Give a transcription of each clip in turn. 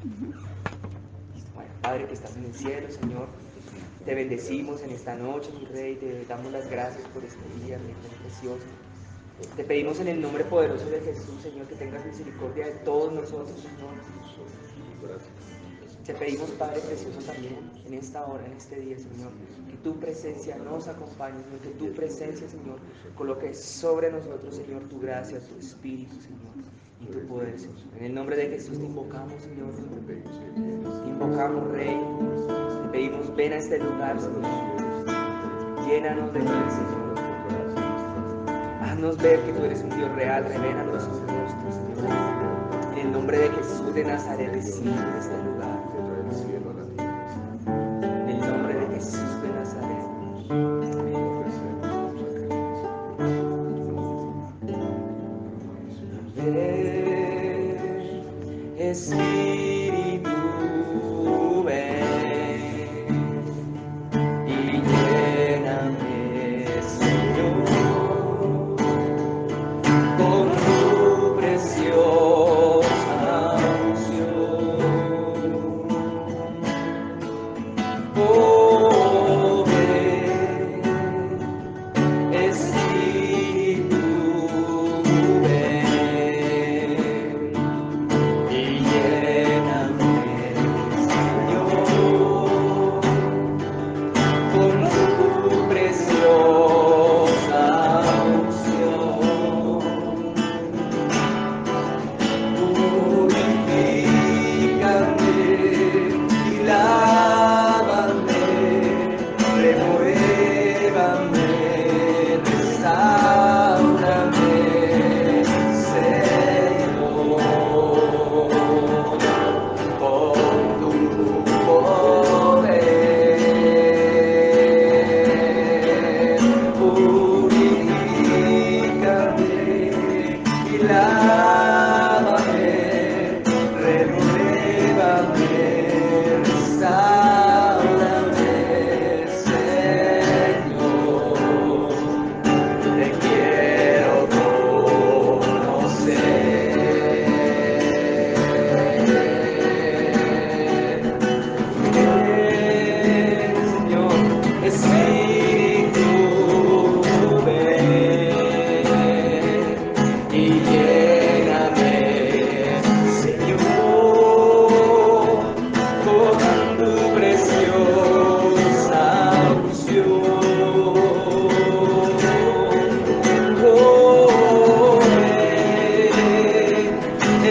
Bueno, Padre que estás en el cielo, Señor, te bendecimos en esta noche, mi Rey, te damos las gracias por este día, mi Rey precioso. Te pedimos en el nombre poderoso de Jesús, Señor, que tengas misericordia de todos nosotros, Señor. Te pedimos, Padre precioso, también en esta hora, en este día, Señor, que tu presencia nos acompañe, Señor, que tu presencia, Señor, coloque sobre nosotros, Señor, tu gracia, tu espíritu, Señor, y tu poder, Señor. En el nombre de Jesús te invocamos, Señor. Te invocamos, Rey. Te pedimos, ven a este lugar, Señor. Llénanos de ti, Señor. Haznos ver que tú eres un Dios real. Revélanos tu rostro, Señor. En el nombre de Jesús de Nazaret, recibe este lugar. En el nombre de Jesús de Nazaret. Ven, Espíritu, ven y lléname, Señor, con tu preciosa unción. Oh, ven, Espíritu, ven y lléname, Señor, con tu preciosa unción. Purifícame y lávame, renuévame, restáurame, Señor, con tu poder. Purifícame y lávame, renuévame, restáurame, Señor. Te quiero conocer. Señor, Espíritu, ven y lléname, Señor, con tu preciosa unción. Oh, ven,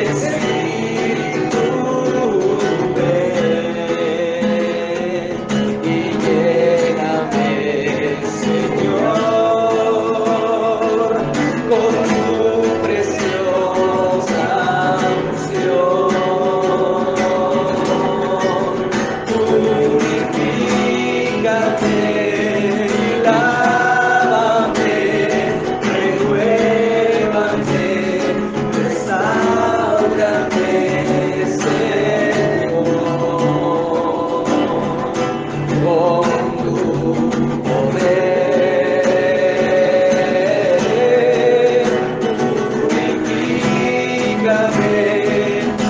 Espíritu, ven y lléname, Señor, con tu preciosa unción. Purifícame y lávame, renuévame, restáurame, Señor, con tu poder. Purifícame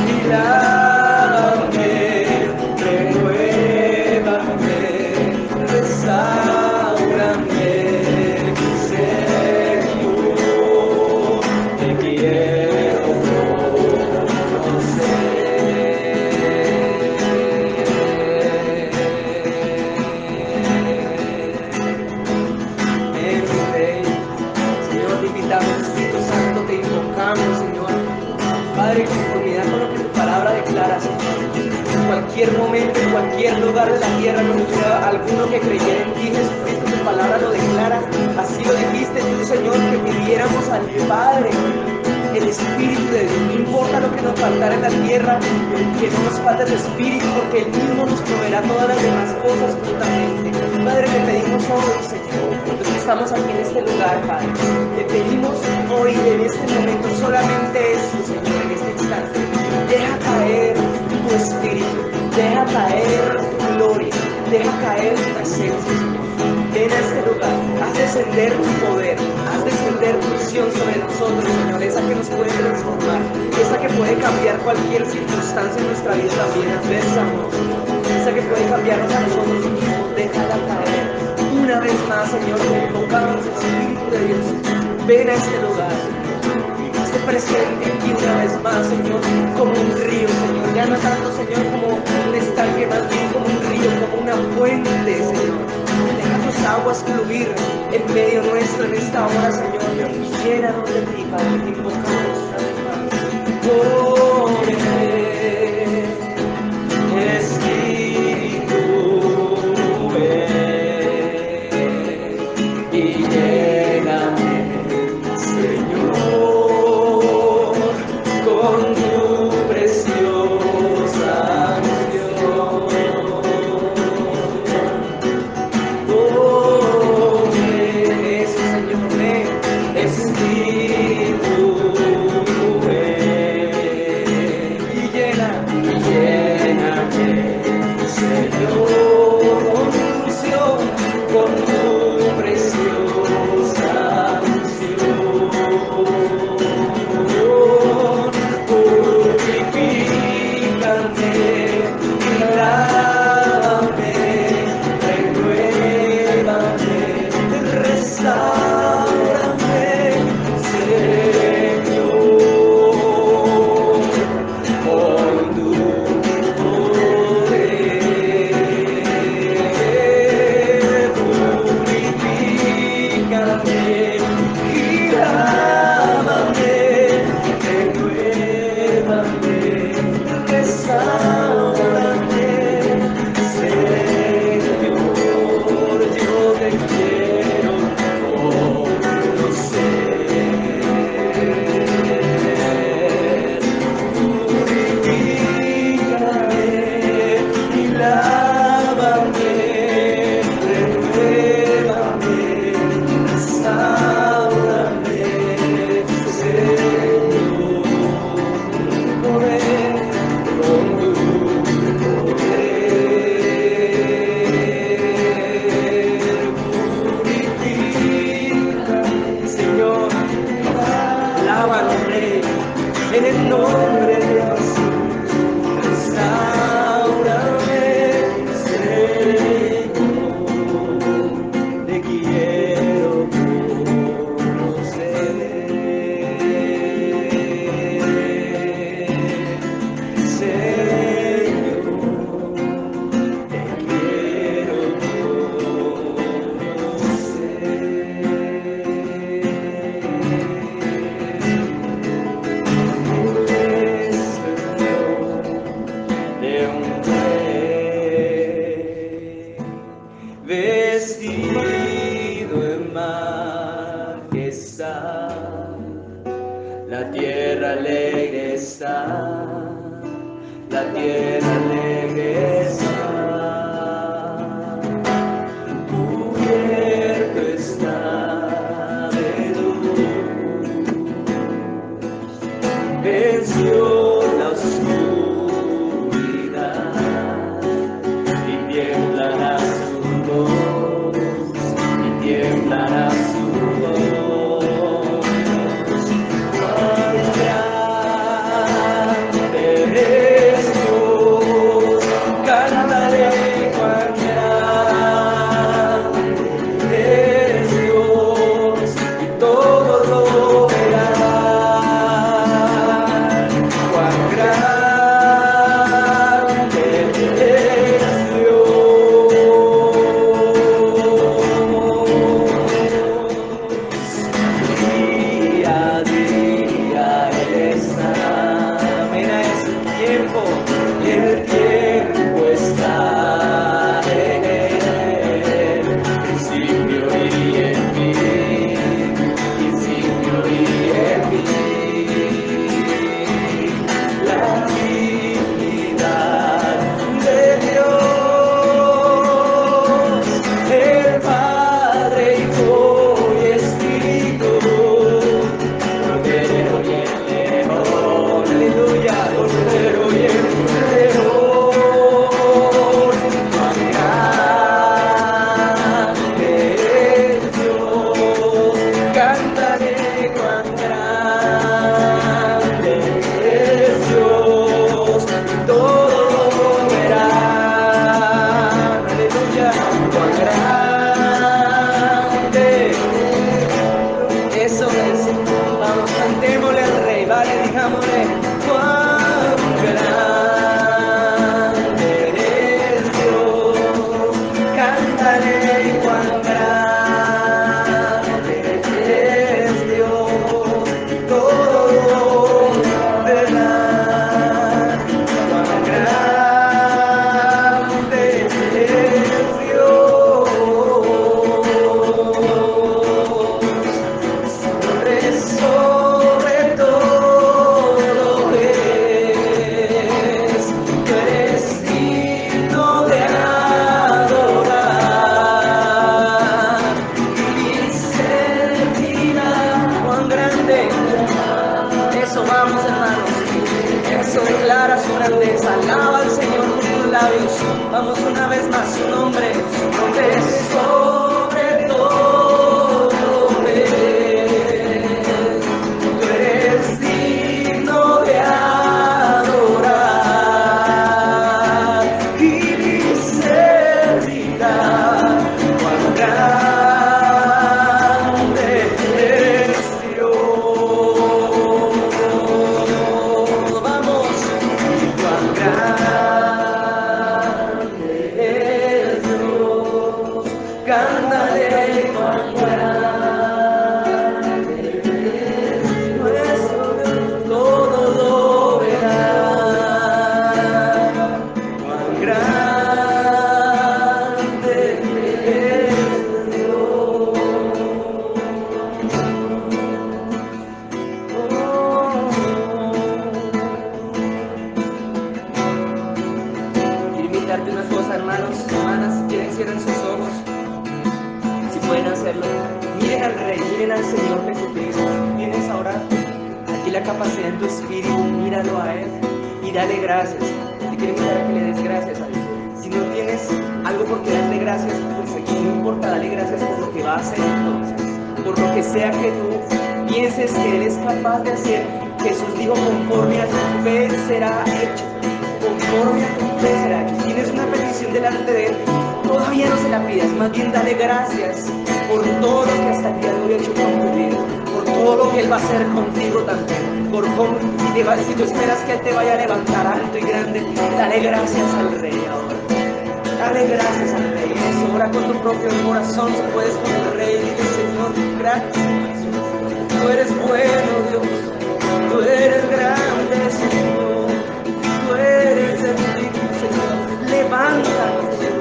y lávame, renuévame, restáurame, Señor, te quiero conocer. Ven, mi Rey. Señor, te invitamos, Espíritu Santo, te invocamos, Señor. Padre, en conformidad con lo que tu palabra declara, Señor. En cualquier momento, en cualquier lugar de la tierra, no hubiera alguno que creyera en ti, Jesucristo, tu palabra lo declara. Así lo dijiste tú, Señor, que pidiéramos al Padre el Espíritu de Dios. No importa lo que nos faltara en la tierra, que no nos falte el Espíritu, porque Él mismo nos proveerá todas las demás cosas juntamente. Padre, te pedimos hoy, Señor, los que estamos aquí en este lugar, Padre, te pedimos hoy, en este momento, solamente esto, Señor, en este instante. Deja caer tu Espíritu, deja caer tu gloria, deja caer tu presencia, Señor. ven a este lugar, haz descender tu poder, haz descender tu unción sobre nosotros, Señor, esa que nos puede transformar, esa que puede cambiar cualquier circunstancia en nuestra vida también adversamos, esa que puede cambiarnos a nosotros mismos, déjala caer. Una vez más, Señor, te invocamos, Espíritu de Dios, ven a este lugar, hazte presente aquí una vez más, Señor, como un río, Señor, ya no tanto, Señor, como un estanque, más bien como un río, como una fuente, Señor. Deja tus aguas fluir en medio nuestro en esta hora, Señor, y llénanos de ti, Padre, te invocamos una vez más. Oh, Espíritu, ven y lléname, Señor, con tu preciosa unción. Oh, ven, Señor, ven, Espíritu, ven y lléname, Señor, con tu unción, con tu preciosa unción. Purifícame y lávame, renuévame, restáurame, Señor, con tu poder. Purifícame y lávame, renuévame, restáurame, Señor, yo te quiero conocer. Purifícame y lávame, renuévame, restaurame, Señor, poder, con tu poder. Purifícame, Señor, lávanos, Rey, en el nombre de Jesús. Restaurame, Señor, te quiero conocer. Señor, te quiero de un rey vestido en majestad, la tierra alegre está, la tierra alegre está, cubierto está de luz, venció la oscuridad y tiemblará su voz, y tiemblará su voz. Cuán grande eres Dios, cantaré cuán grande eres Dios, y todos lo verán. Cuán grande eres Dios. Día a día está, mira ese tiempo, y el tiempo está en él, principio y en fin, principio y en fin, la dignidad de Dios, el Padre, Hijo y Espíritu, Cordero y el León, aleluya, Cordero y el León. eso declara su grandeza. Alaba al Señor con tus labios. Vamos una vez más, su nombre es sobre todo nombre. Tú eres digno de adorar y servirá. Cuán grande es Dios. Vamos, cuán grande es Dios. Cántale cuán grande es nuestro Dios. Todo lo verá. Cuán grande es Dios. Quiero invitarte a una cosa, hermanos, hermanas, si quieren cierren sus ojos, si pueden hacerlo. Miren al Rey, miren al Señor Jesucristo. Tienes ahora aquí la capacidad en tu espíritu, míralo a Él y dale gracias. Te quiero invitar a que le des gracias a Dios. Si no tienes algo por qué darle gracias, pues aquí no importa, dale gracias por lo que va a hacer entonces. Por lo que sea que tú pienses que Él es capaz de hacer. Jesús dijo, conforme a tu fe será hecho. Conforme a tu fe será hecho. Tienes una petición delante de Él, todavía no se la pidas, más bien dale gracias por todo lo que hasta el día de hoy ha hecho con tu vida, por todo lo que Él va a hacer contigo también, por cómo, si tú esperas que Él te vaya a levantar alto y grande, dale gracias al Rey ahora. Dale gracias al Rey. Eso, ora con tu propio corazón, si puedes con el Rey, dile, Señor, gracias. Tú eres bueno, Dios. Tú eres grande, Señor. Tú eres el digno, Señor.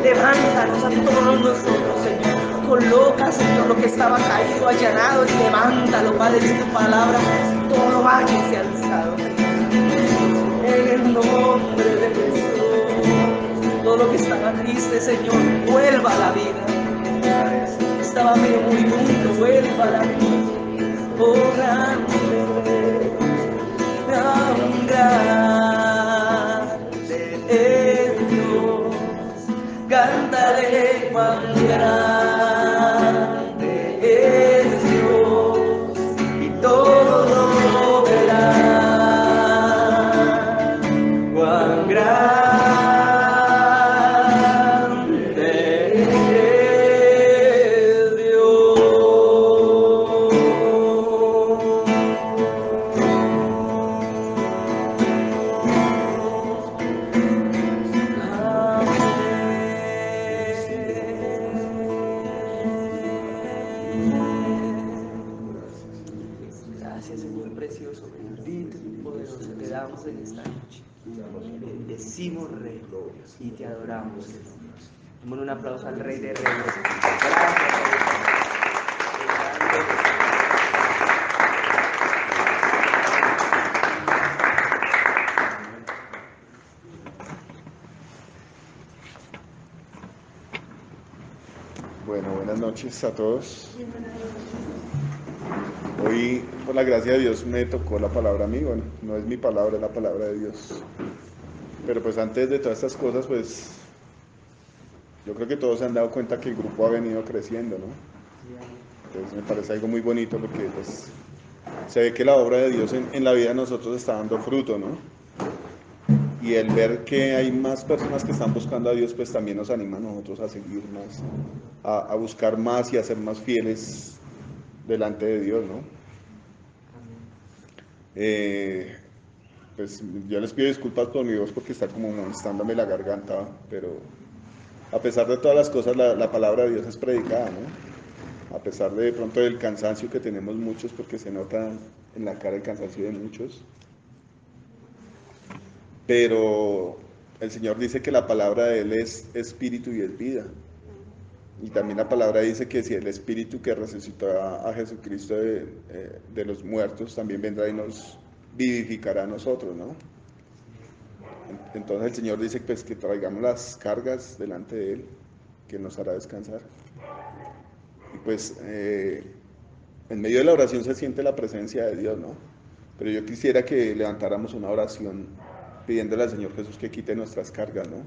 Levántanos a todos nosotros, Señor. Coloca, Señor, lo que estaba caído, allanado, y levántalo, Padre, dice tu palabra. Todo valle se ha alzado, Señor. En el nombre de Jesús. Todo lo que estaba triste, Señor, vuelva a la vida. Estaba medio moribundo, vuelva a la vida. Oh, grande, tan grande es Dios. Cántale cuán grande es Dios y todo lo verá. Cuán grande es Dios. Gracias, Señor precioso, bendito y poderoso, te damos en esta noche. Te bendecimos, Rey, y te adoramos, Señor. Demos un aplauso al Rey de Reyes. Gracias, Bueno, buenas noches a todos. Hoy, por la gracia de Dios, me tocó la palabra a mí. Bueno, no es mi palabra, es la palabra de Dios. Pero pues antes de todas estas cosas, pues yo creo que todos se han dado cuenta que el grupo ha venido creciendo, ¿no? Entonces me parece algo muy bonito porque pues se ve que la obra de Dios en la vida de nosotros está dando fruto, ¿no? Y el ver que hay más personas que están buscando a Dios, pues también nos anima a nosotros a seguir más, a buscar más y a ser más fieles delante de Dios, ¿no? Pues yo les pido disculpas por mi voz porque está como molestándome la garganta, pero a pesar de todas las cosas, la palabra de Dios es predicada, ¿no? A pesar de pronto del cansancio que tenemos muchos, porque se nota en la cara el cansancio de muchos, pero el Señor dice que la palabra de Él es espíritu y es vida. Y también la palabra dice que si el espíritu que resucitó a Jesucristo de los muertos también vendrá y nos vivificará a nosotros, ¿no? Entonces el Señor dice pues que traigamos las cargas delante de Él, que nos hará descansar. Y pues en medio de la oración se siente la presencia de Dios, ¿no? Pero yo quisiera que levantáramos una oración pidiéndole al Señor Jesús que quite nuestras cargas, ¿no?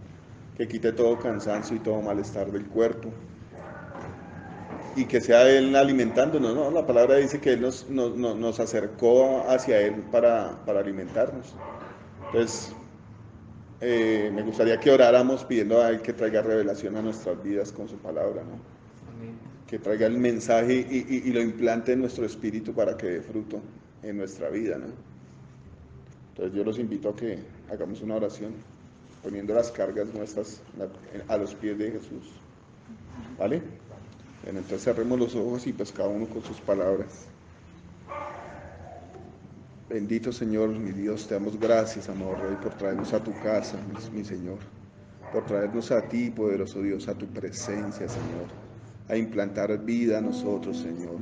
Que quite todo cansancio y todo malestar del cuerpo, y que sea Él alimentándonos, ¿no? La palabra dice que Él nos acercó hacia Él para alimentarnos. Entonces, me gustaría que oráramos pidiendo a Él que traiga revelación a nuestras vidas con su palabra, ¿no? Amén. Que traiga el mensaje y lo implante en nuestro espíritu para que dé fruto en nuestra vida, ¿no? Entonces yo los invito a que hagamos una oración poniendo las cargas nuestras a los pies de Jesús, ¿vale? Bueno, entonces cerremos los ojos y pues cada uno con sus palabras. Bendito Señor, mi Dios, te damos gracias, amado Rey, por traernos a tu casa, mi Señor, por traernos a ti, poderoso Dios, a tu presencia, Señor, a implantar vida a nosotros, Señor.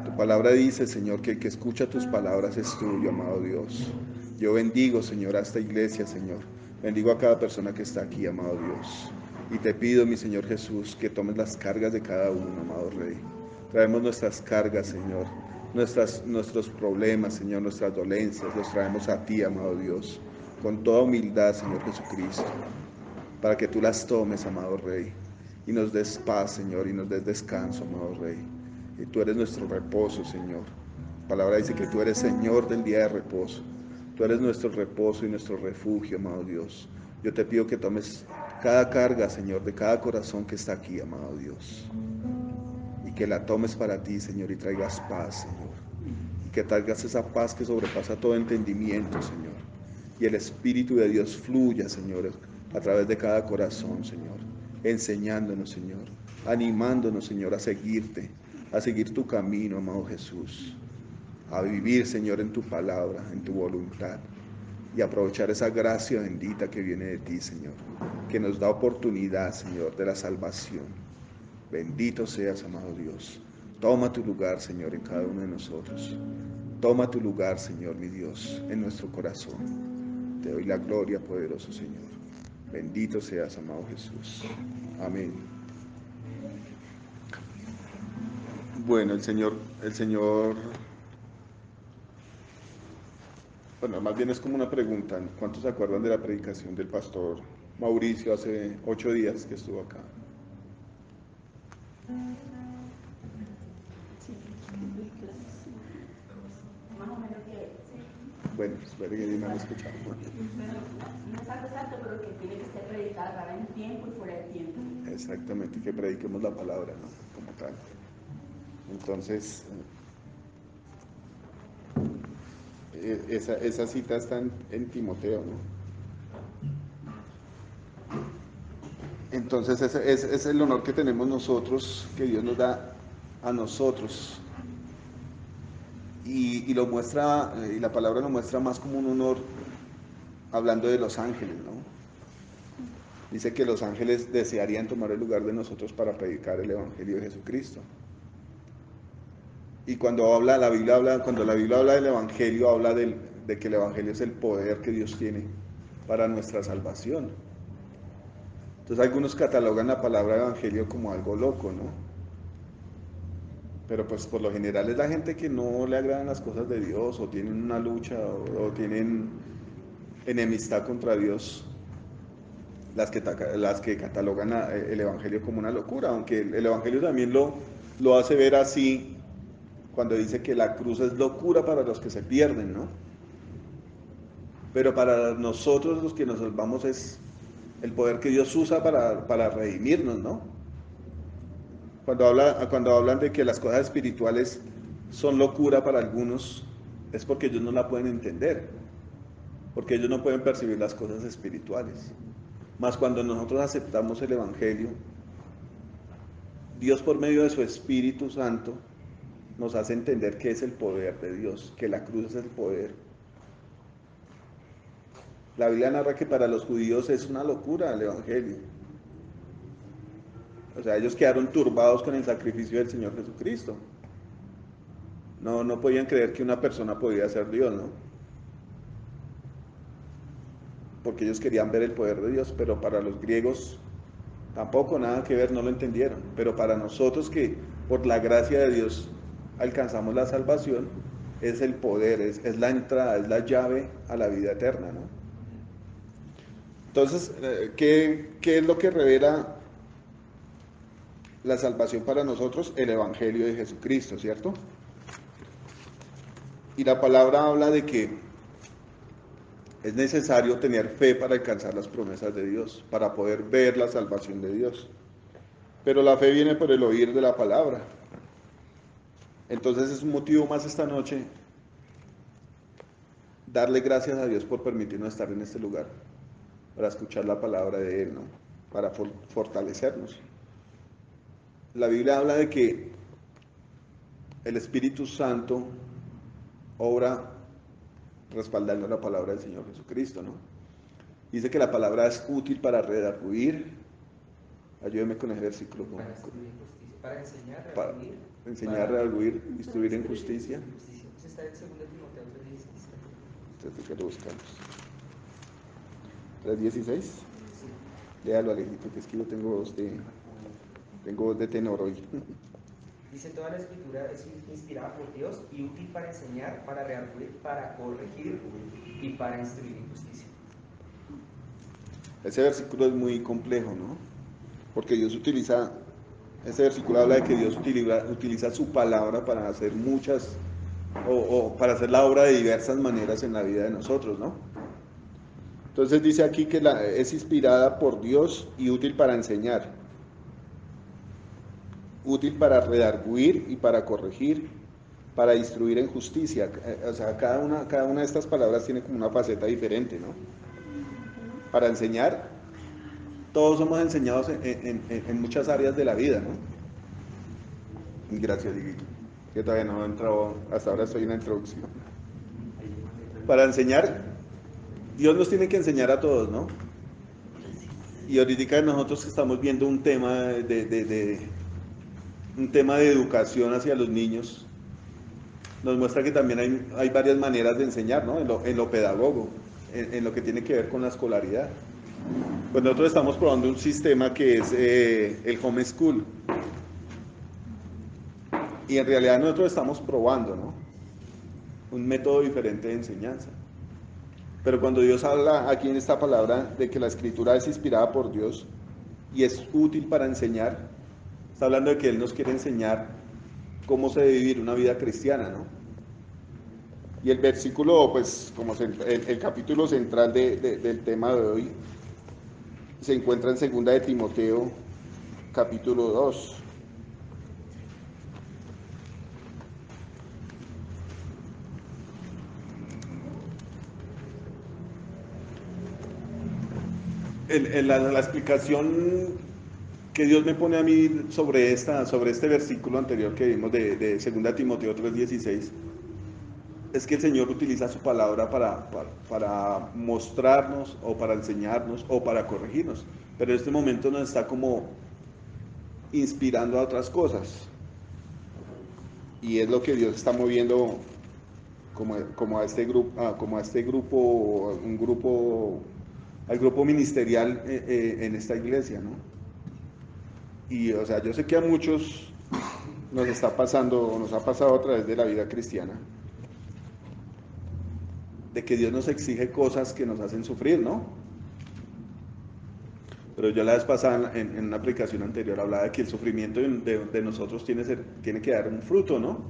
Tu palabra dice, Señor, que el que escucha tus palabras es tuyo, amado Dios. Yo bendigo, Señor, a esta iglesia, Señor. Bendigo a cada persona que está aquí, amado Dios. Y te pido, mi Señor Jesús, que tomes las cargas de cada uno, amado Rey. Traemos nuestras cargas, Señor. Nuestros problemas, Señor, nuestras dolencias, los traemos a ti, amado Dios. Con toda humildad, Señor Jesucristo. Para que tú las tomes, amado Rey. Y nos des paz, Señor, y nos des descanso, amado Rey. Y tú eres nuestro reposo, Señor. La palabra dice que tú eres Señor del día de reposo. Tú eres nuestro reposo y nuestro refugio, amado Dios. Yo te pido que tomes cada carga, Señor, de cada corazón que está aquí, amado Dios. Y que la tomes para ti, Señor, y traigas paz, Señor. Y que traigas esa paz que sobrepasa todo entendimiento, Señor. Y el Espíritu de Dios fluya, Señor, a través de cada corazón, Señor. Enseñándonos, Señor. Animándonos, Señor, a seguirte, a seguir tu camino, amado Jesús. A vivir, Señor, en tu palabra, en tu voluntad. Y aprovechar esa gracia bendita que viene de ti, Señor. Que nos da oportunidad, Señor, de la salvación. Bendito seas, amado Dios. Toma tu lugar, Señor, en cada uno de nosotros. Toma tu lugar, Señor, mi Dios, en nuestro corazón. Te doy la gloria, poderoso Señor. Bendito seas, amado Jesús. Amén. Bueno, bueno, más bien es como una pregunta. ¿Cuántos se acuerdan de la predicación del pastor Mauricio hace 8 días que estuvo acá? Más o menos que sí. Bueno, espero que nadie me haya escuchado. No es algo exacto, pero que tiene que ser predicada para el tiempo y fuera de tiempo. Exactamente, que prediquemos la palabra, ¿no? Como tal. Entonces, esa cita está en Timoteo, ¿no? Entonces, ese es el honor que tenemos nosotros, que Dios nos da a nosotros. Y lo muestra, y la palabra lo muestra más como un honor, hablando de los ángeles, ¿no? Dice que los ángeles desearían tomar el lugar de nosotros para predicar el Evangelio de Jesucristo. Y cuando la Biblia habla del Evangelio, habla de que el Evangelio es el poder que Dios tiene para nuestra salvación. Entonces algunos catalogan la palabra Evangelio como algo loco, ¿no? Pero pues por lo general es la gente que no le agradan las cosas de Dios, o tienen una lucha, o tienen enemistad contra Dios, las que catalogan el Evangelio como una locura, aunque el Evangelio también lo hace ver así cuando dice que la cruz es locura para los que se pierden, ¿no? Pero para nosotros los que nos salvamos es el poder que Dios usa para redimirnos, ¿no? Cuando hablan de que las cosas espirituales son locura para algunos, es porque ellos no la pueden entender, porque ellos no pueden percibir las cosas espirituales. Mas cuando nosotros aceptamos el Evangelio, Dios por medio de su Espíritu Santo nos hace entender que es el poder de Dios, que la cruz es el poder. La Biblia narra que para los judíos es una locura el Evangelio. O sea, ellos quedaron turbados con el sacrificio del Señor Jesucristo. No podían creer que una persona podía ser Dios, ¿no? Porque ellos querían ver el poder de Dios, pero para los griegos tampoco, nada que ver, no lo entendieron. Pero para nosotros que por la gracia de Dios alcanzamos la salvación, es el poder, es la entrada, es la llave a la vida eterna, ¿no? Entonces, ¿qué es lo que revela la salvación para nosotros? El Evangelio de Jesucristo, ¿cierto? Y la palabra habla de que es necesario tener fe para alcanzar las promesas de Dios, para poder ver la salvación de Dios. Pero la fe viene por el oír de la palabra. Entonces es un motivo más esta noche darle gracias a Dios por permitirnos estar en este lugar, para escuchar la palabra de Él, ¿no? Para fortalecernos. La Biblia habla de que el Espíritu Santo obra respaldando la palabra del Señor Jesucristo, ¿no? Dice que la palabra es útil para redarguir. Ayúdeme con el versículo. Para instruir en justicia, para enseñar, Para redarguir, enseñar, redarguir, instruir en justicia. justicia. Eso está en 2 Timoteo 3:16. Entonces, ¿qué lo buscamos? 3:16. Sí. Léalo, Alejito, que es que yo tengo voz de tenor hoy. Dice, toda la escritura es inspirada por Dios y útil para enseñar, para redarguir, para corregir y para instruir en justicia. Ese versículo es muy complejo, ¿no? Porque ese versículo habla de que Dios utiliza su palabra para hacer muchas, o para hacer la obra de diversas maneras en la vida de nosotros, ¿no? Entonces dice aquí que es inspirada por Dios y útil para enseñar, útil para redarguir y para corregir, para instruir en justicia. O sea, cada una de estas palabras tiene como una faceta diferente, ¿no? Para enseñar, todos somos enseñados en muchas áreas de la vida, ¿no? Y gracias, Dieguito, que todavía no he entrado, hasta ahora estoy en la introducción. Para enseñar, Dios nos tiene que enseñar a todos, ¿no? Y ahorita nosotros estamos viendo un tema un tema de educación hacia los niños, nos muestra que también hay varias maneras de enseñar, ¿no? En lo pedagogo, en lo que tiene que ver con la escolaridad. Pues nosotros estamos probando un sistema que es el homeschool. Y en realidad nosotros estamos probando, ¿no? Un método diferente de enseñanza. Pero cuando Dios habla aquí en esta palabra de que la escritura es inspirada por Dios y es útil para enseñar, está hablando de que Él nos quiere enseñar cómo se debe vivir una vida cristiana, ¿no? Y el versículo, pues, como el capítulo central del tema de hoy, se encuentra en 2 de Timoteo, capítulo 2. La explicación que Dios me pone a mí sobre este versículo anterior que vimos de 2 Timoteo 3:16 es que el Señor utiliza su palabra para mostrarnos o para enseñarnos o para corregirnos, pero en este momento nos está como inspirando a otras cosas y es lo que Dios está moviendo como a este grupo, al grupo ministerial en esta iglesia, ¿no? Y, o sea, yo sé que a muchos nos ha pasado a través de la vida cristiana, de que Dios nos exige cosas que nos hacen sufrir, ¿no? Pero yo la vez pasada en una aplicación anterior hablaba de que el sufrimiento de nosotros tiene que dar un fruto, ¿no?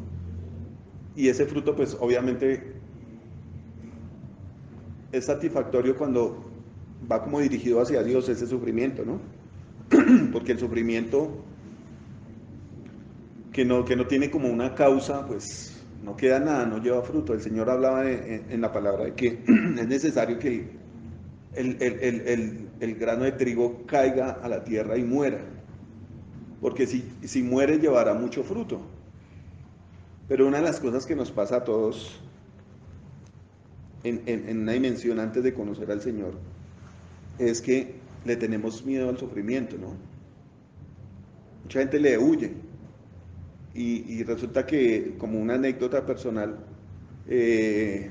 Y ese fruto, pues, obviamente es satisfactorio cuando va como dirigido hacia Dios ese sufrimiento, ¿no? Porque el sufrimiento que no tiene como una causa, pues no queda nada, no lleva fruto. El Señor hablaba en la palabra de que es necesario que el grano de trigo caiga a la tierra y muera, porque si muere llevará mucho fruto. Pero una de las cosas que nos pasa a todos en una dimensión antes de conocer al Señor es que le tenemos miedo al sufrimiento, ¿no? Mucha gente le huye. Y resulta que, como una anécdota personal, en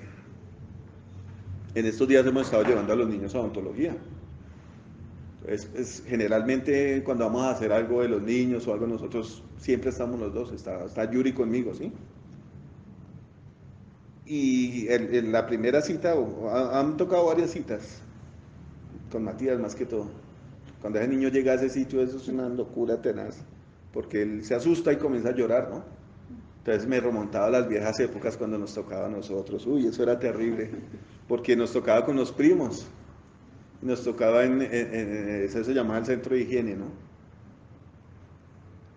estos días hemos estado llevando a los niños a odontología. Entonces, generalmente cuando vamos a hacer algo de los niños o algo nosotros, siempre estamos los dos, está Yuri conmigo, ¿sí? Y en la primera cita, han tocado varias citas, con Matías más que todo. Cuando ese niño llega a ese sitio, eso es una locura tenaz, porque él se asusta y comienza a llorar, ¿no? Entonces me remontaba a las viejas épocas cuando nos tocaba a nosotros. Uy, eso era terrible, porque nos tocaba con los primos, nos tocaba eso se llamaba el centro de higiene, ¿no?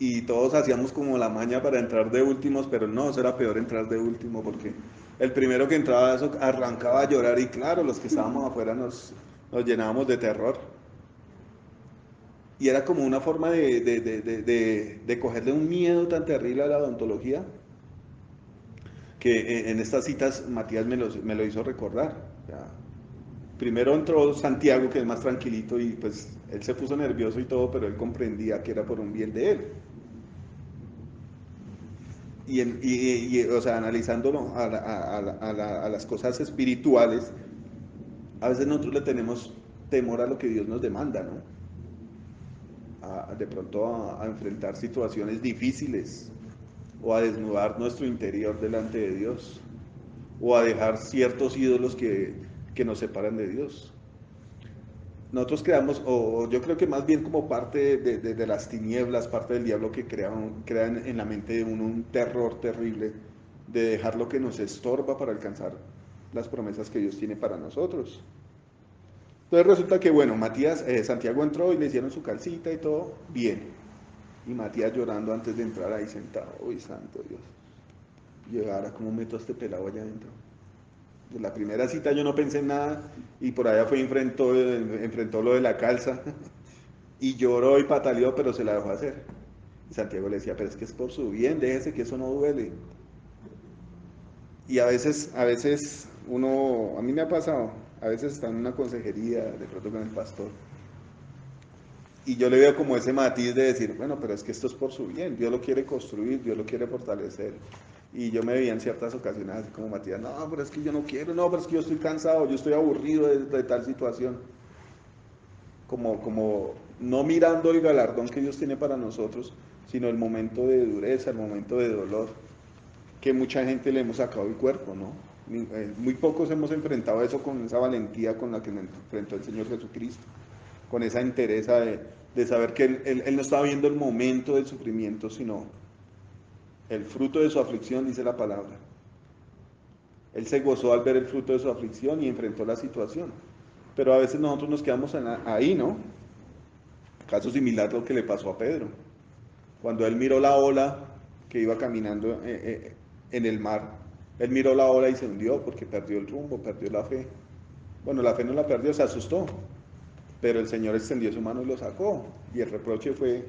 Y todos hacíamos como la maña para entrar de últimos, pero no, eso era peor entrar de último, porque el primero que entraba eso arrancaba a llorar y claro, los que estábamos afuera nos llenábamos de terror. Y era como una forma de cogerle un miedo tan terrible a la odontología, que en estas citas Matías me lo hizo recordar. O sea, primero entró Santiago, que es más tranquilito, y pues él se puso nervioso y todo, pero él comprendía que era por un bien de él. O sea, analizándolo a las cosas espirituales, a veces nosotros le tenemos temor a lo que Dios nos demanda, ¿no? De pronto a enfrentar situaciones difíciles, o a desnudar nuestro interior delante de Dios, o a dejar ciertos ídolos que nos separan de Dios. Nosotros creamos, o yo creo que más bien como parte de las tinieblas, parte del diablo que crean en la mente de uno un terror terrible de dejar lo que nos estorba para alcanzar las promesas que Dios tiene para nosotros. Entonces resulta que, bueno, Santiago entró y le hicieron su calcita y todo, bien. Y Matías llorando antes de entrar ahí sentado, uy, santo Dios. Llegara, ¿cómo meto a este pelado allá adentro? De la primera cita yo no pensé en nada y por allá enfrentó lo de la calza y lloró y pataleó, pero se la dejó hacer. Y Santiago le decía, pero es que es por su bien, déjese que eso no duele. Y a veces a mí me ha pasado, a veces está en una consejería, de pronto con el pastor, y yo le veo como ese matiz de decir, bueno, pero es que esto es por su bien, Dios lo quiere construir, Dios lo quiere fortalecer. Y yo me veía en ciertas ocasiones así como Matías, no, pero es que yo no quiero, no, pero es que yo estoy cansado, yo estoy aburrido de tal situación. Como no mirando el galardón que Dios tiene para nosotros, sino el momento de dureza, el momento de dolor, que mucha gente le hemos sacado el cuerpo, ¿no? Muy pocos hemos enfrentado eso con esa valentía con la que nos enfrentó el Señor Jesucristo, con esa entereza de saber que él no estaba viendo el momento del sufrimiento, sino el fruto de su aflicción, dice la palabra. Él se gozó al ver el fruto de su aflicción y enfrentó la situación. Pero a veces nosotros nos quedamos ahí, ¿no? Caso similar a lo que le pasó a Pedro. Cuando él miró la ola que iba caminando en el mar, él miró la ola y se hundió porque perdió el rumbo, perdió la fe. Bueno, la fe no la perdió, se asustó, pero el Señor extendió su mano y lo sacó. Y el reproche fue,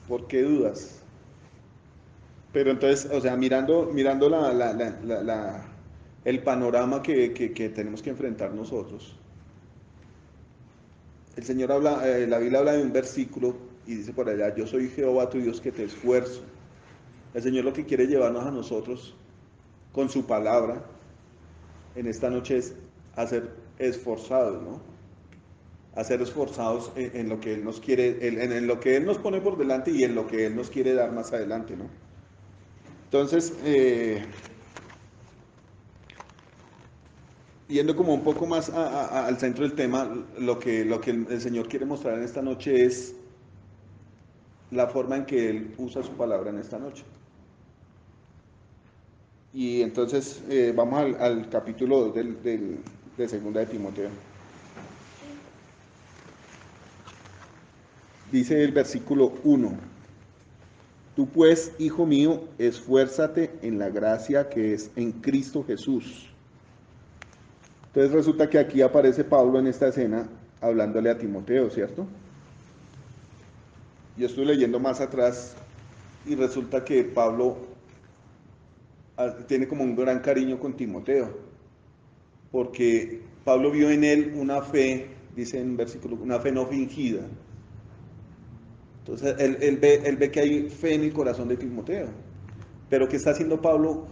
¿por qué dudas? Pero entonces, o sea, mirando el panorama que tenemos que enfrentar nosotros, el Señor habla, la Biblia habla de un versículo y dice por allá, yo soy Jehová tu Dios que te esfuerzo. El Señor lo que quiere llevarnos a nosotros con su palabra en esta noche es a ser esforzados, ¿no? A ser esforzados en lo que Él nos quiere, en lo que Él nos pone por delante y en lo que Él nos quiere dar más adelante, ¿no? Entonces, yendo como un poco más al centro del tema, lo que el Señor quiere mostrar en esta noche es la forma en que Él usa su palabra en esta noche. Y entonces vamos al capítulo 2 de segunda de Timoteo. Dice el versículo 1, tú pues, hijo mío, esfuérzate en la gracia que es en Cristo Jesús. Entonces resulta que aquí aparece Pablo en esta escena hablándole a Timoteo, ¿cierto? Yo estoy leyendo más atrás y resulta que Pablo tiene como un gran cariño con Timoteo, porque Pablo vio en él una fe, dice en versículo, una fe no fingida. Entonces él ve que hay fe en el corazón de Timoteo. Pero ¿qué está haciendo Pablo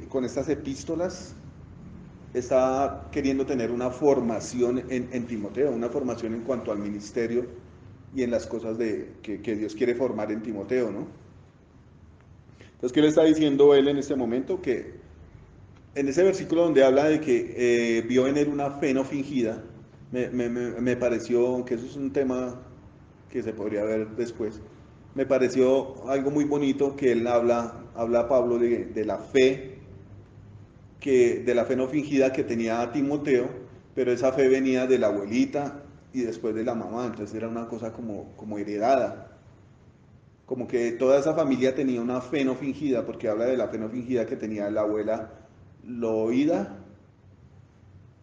con estas epístolas? Está queriendo tener una formación en Timoteo, una formación en cuanto al ministerio y en las cosas que Dios quiere formar en Timoteo, ¿no? Entonces, ¿qué le está diciendo él en este momento? Que en ese versículo donde habla de que vio en él una fe no fingida, me pareció, que eso es un tema que se podría ver después, me pareció algo muy bonito que él habla Pablo de la fe, de la fe no fingida que tenía Timoteo, pero esa fe venía de la abuelita y después de la mamá, entonces era una cosa como heredada, como que toda esa familia tenía una fe no fingida, porque habla de la fe no fingida que tenía la abuela Loída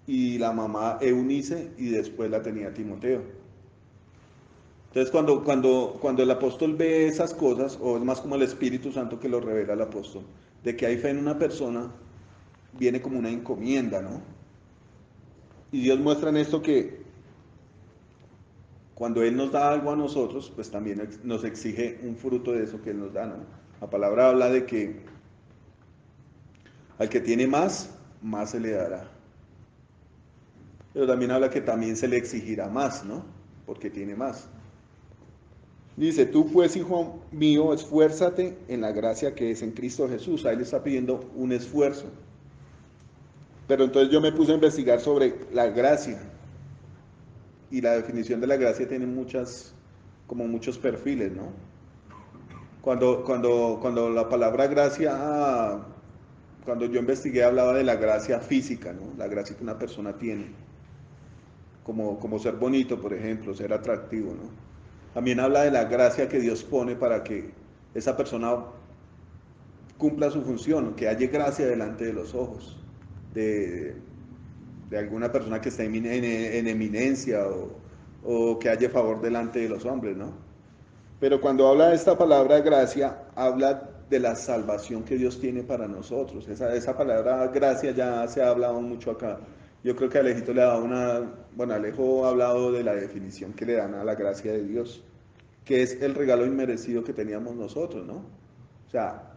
y la mamá Eunice y después la tenía Timoteo. Entonces cuando el apóstol ve esas cosas, o es más como el Espíritu Santo que lo revela al apóstol, de que hay fe en una persona, viene como una encomienda, ¿no? Y Dios muestra en esto que cuando Él nos da algo a nosotros, pues también nos exige un fruto de eso que Él nos da, ¿no? La palabra habla de que al que tiene más, más se le dará. Pero también habla que también se le exigirá más, ¿no? Porque tiene más. Dice, tú pues, hijo mío, esfuérzate en la gracia que es en Cristo Jesús. Ahí le está pidiendo un esfuerzo. Pero entonces yo me puse a investigar sobre la gracia. Y la definición de la gracia tiene como muchos perfiles, ¿no? Cuando la palabra gracia, cuando yo investigué hablaba de la gracia física, ¿no? La gracia que una persona tiene. Como ser bonito, por ejemplo, ser atractivo, ¿no? También habla de la gracia que Dios pone para que esa persona cumpla su función, que haya gracia delante de los ojos de, de alguna persona que esté en eminencia o que haya favor delante de los hombres, ¿no? Pero cuando habla de esta palabra gracia, habla de la salvación que Dios tiene para nosotros. Esa palabra gracia ya se ha hablado mucho acá. Yo creo que Alejito le ha dado bueno, Alejo ha hablado de la definición que le dan a la gracia de Dios, que es el regalo inmerecido que teníamos nosotros, ¿no? O sea,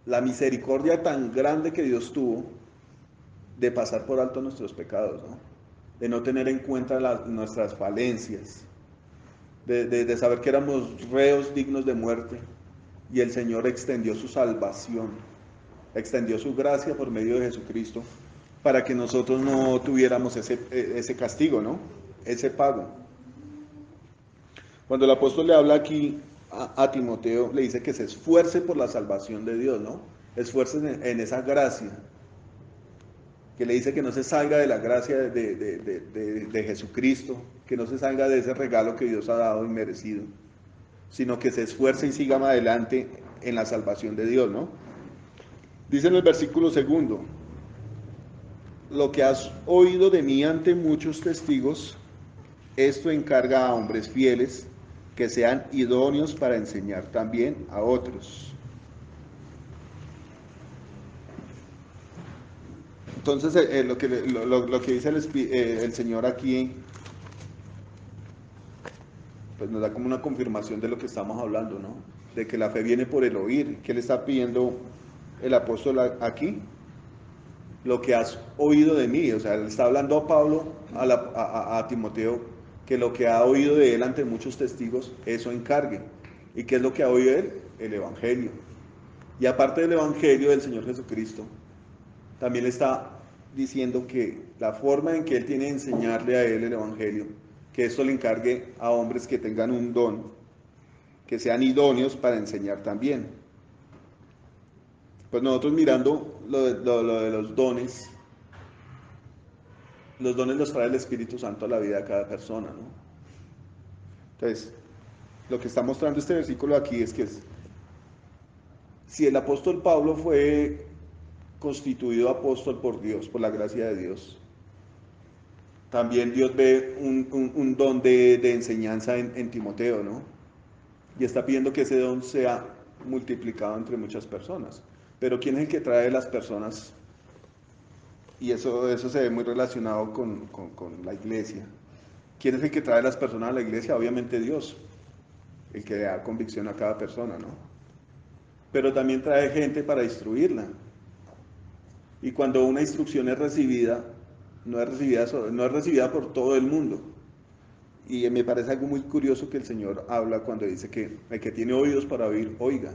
la misericordia tan grande que Dios tuvo de pasar por alto nuestros pecados, ¿no? De no tener en cuenta nuestras falencias, de saber que éramos reos dignos de muerte y el Señor extendió su salvación, extendió su gracia por medio de Jesucristo para que nosotros no tuviéramos ese castigo, ¿no? Ese pago. Cuando el apóstol le habla aquí a Timoteo, le dice que se esfuerce por la salvación de Dios, ¿no? Esfuerce en esa gracia, que le dice que no se salga de la gracia de Jesucristo, que no se salga de ese regalo que Dios ha dado y merecido, sino que se esfuerce y siga más adelante en la salvación de Dios, ¿no? Dice en el versículo 2, lo que has oído de mí ante muchos testigos, esto encarga a hombres fieles que sean idóneos para enseñar también a otros. Entonces, lo que dice el Señor aquí, pues nos da como una confirmación de lo que estamos hablando, ¿no? De que la fe viene por el oír. ¿Qué le está pidiendo el apóstol aquí? Lo que has oído de mí. O sea, le está hablando a Pablo, a Timoteo, que lo que ha oído de él ante muchos testigos, eso encargue. ¿Y qué es lo que ha oído él? El Evangelio. Y aparte del Evangelio del Señor Jesucristo, también le está diciendo que la forma en que él tiene de enseñarle a él el Evangelio, que esto le encargue a hombres que tengan un don, que sean idóneos para enseñar también. Pues nosotros mirando lo de los dones los trae el Espíritu Santo a la vida de cada persona, ¿no? Entonces, lo que está mostrando este versículo aquí es que si el apóstol Pablo fue constituido apóstol por Dios, por la gracia de Dios, también Dios ve un don de enseñanza en Timoteo, ¿no? Y está pidiendo que ese don sea multiplicado entre muchas personas. Pero ¿quién es el que trae las personas? Y eso se ve muy relacionado con la iglesia. ¿Quién es el que trae las personas a la iglesia? Obviamente Dios, el que le da convicción a cada persona, ¿no? Pero también trae gente para instruirla. Y cuando una instrucción es recibida, no es recibida por todo el mundo. Y me parece algo muy curioso que el Señor habla cuando dice que el que tiene oídos para oír, oiga.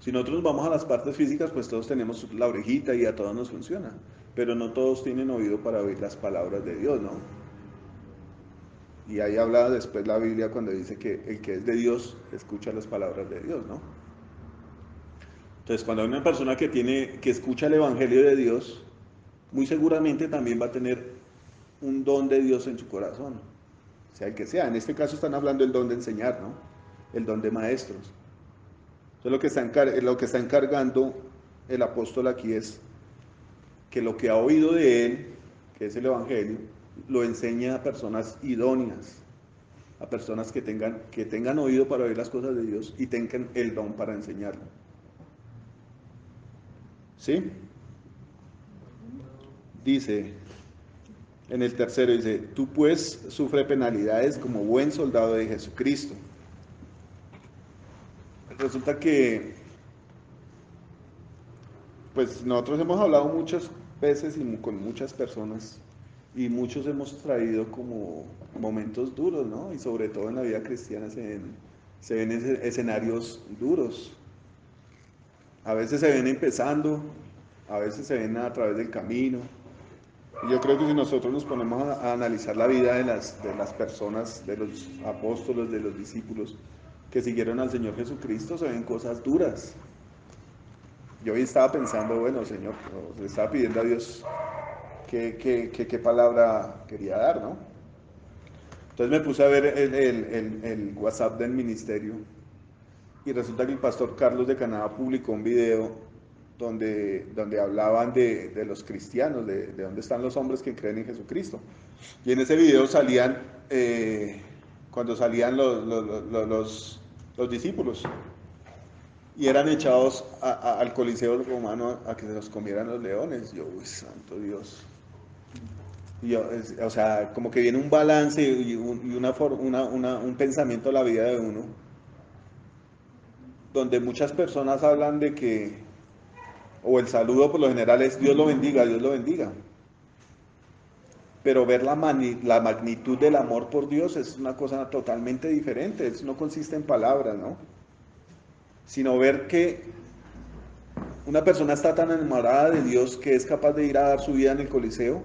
Si nosotros vamos a las partes físicas, pues todos tenemos la orejita y a todos nos funciona. pero no todos tienen oído para oír las palabras de Dios, ¿no? Y ahí habla después la Biblia cuando dice que el que es de Dios escucha las palabras de Dios, ¿no? Entonces, cuando hay una persona que escucha el Evangelio de Dios, muy seguramente también va a tener un don de Dios en su corazón, sea el que sea. En este caso están hablando del don de enseñar, ¿no? El don de maestros. Entonces lo que está encargando el apóstol aquí es que lo que ha oído de él, que es el Evangelio, lo enseña a personas idóneas, a personas que tengan oído para oír las cosas de Dios y tengan el don para enseñarlo. ¿Sí? Dice, en el tercero dice, tú pues sufre penalidades como buen soldado de Jesucristo. Resulta que, pues nosotros hemos hablado muchas veces y con muchas personas y muchos hemos traído como momentos duros, ¿no? Y sobre todo en la vida cristiana se ven escenarios duros. A veces se ven empezando, a veces se ven a través del camino. Y yo creo que si nosotros nos ponemos a analizar la vida de las personas, de los apóstoles, de los discípulos que siguieron al Señor Jesucristo, se ven cosas duras. Yo hoy estaba pensando, bueno, Señor, le estaba pidiendo a Dios qué palabra quería dar, ¿no? Entonces me puse a ver el WhatsApp del ministerio y resulta que el pastor Carlos de Canadá publicó un video donde hablaban de los cristianos, de dónde están los hombres que creen en Jesucristo. Y en ese video salían, cuando salían los discípulos, y eran echados al Coliseo romano a que se los comieran los leones. Yo, uy, santo Dios. Y yo, o sea, como que viene un balance y un pensamiento a la vida de uno, donde muchas personas hablan de que, o el saludo por lo general es Dios lo bendiga, Dios lo bendiga. Pero ver la magnitud del amor por Dios es una cosa totalmente diferente, eso no consiste en palabras, ¿no? Sino ver que una persona está tan enamorada de Dios que es capaz de ir a dar su vida en el Coliseo,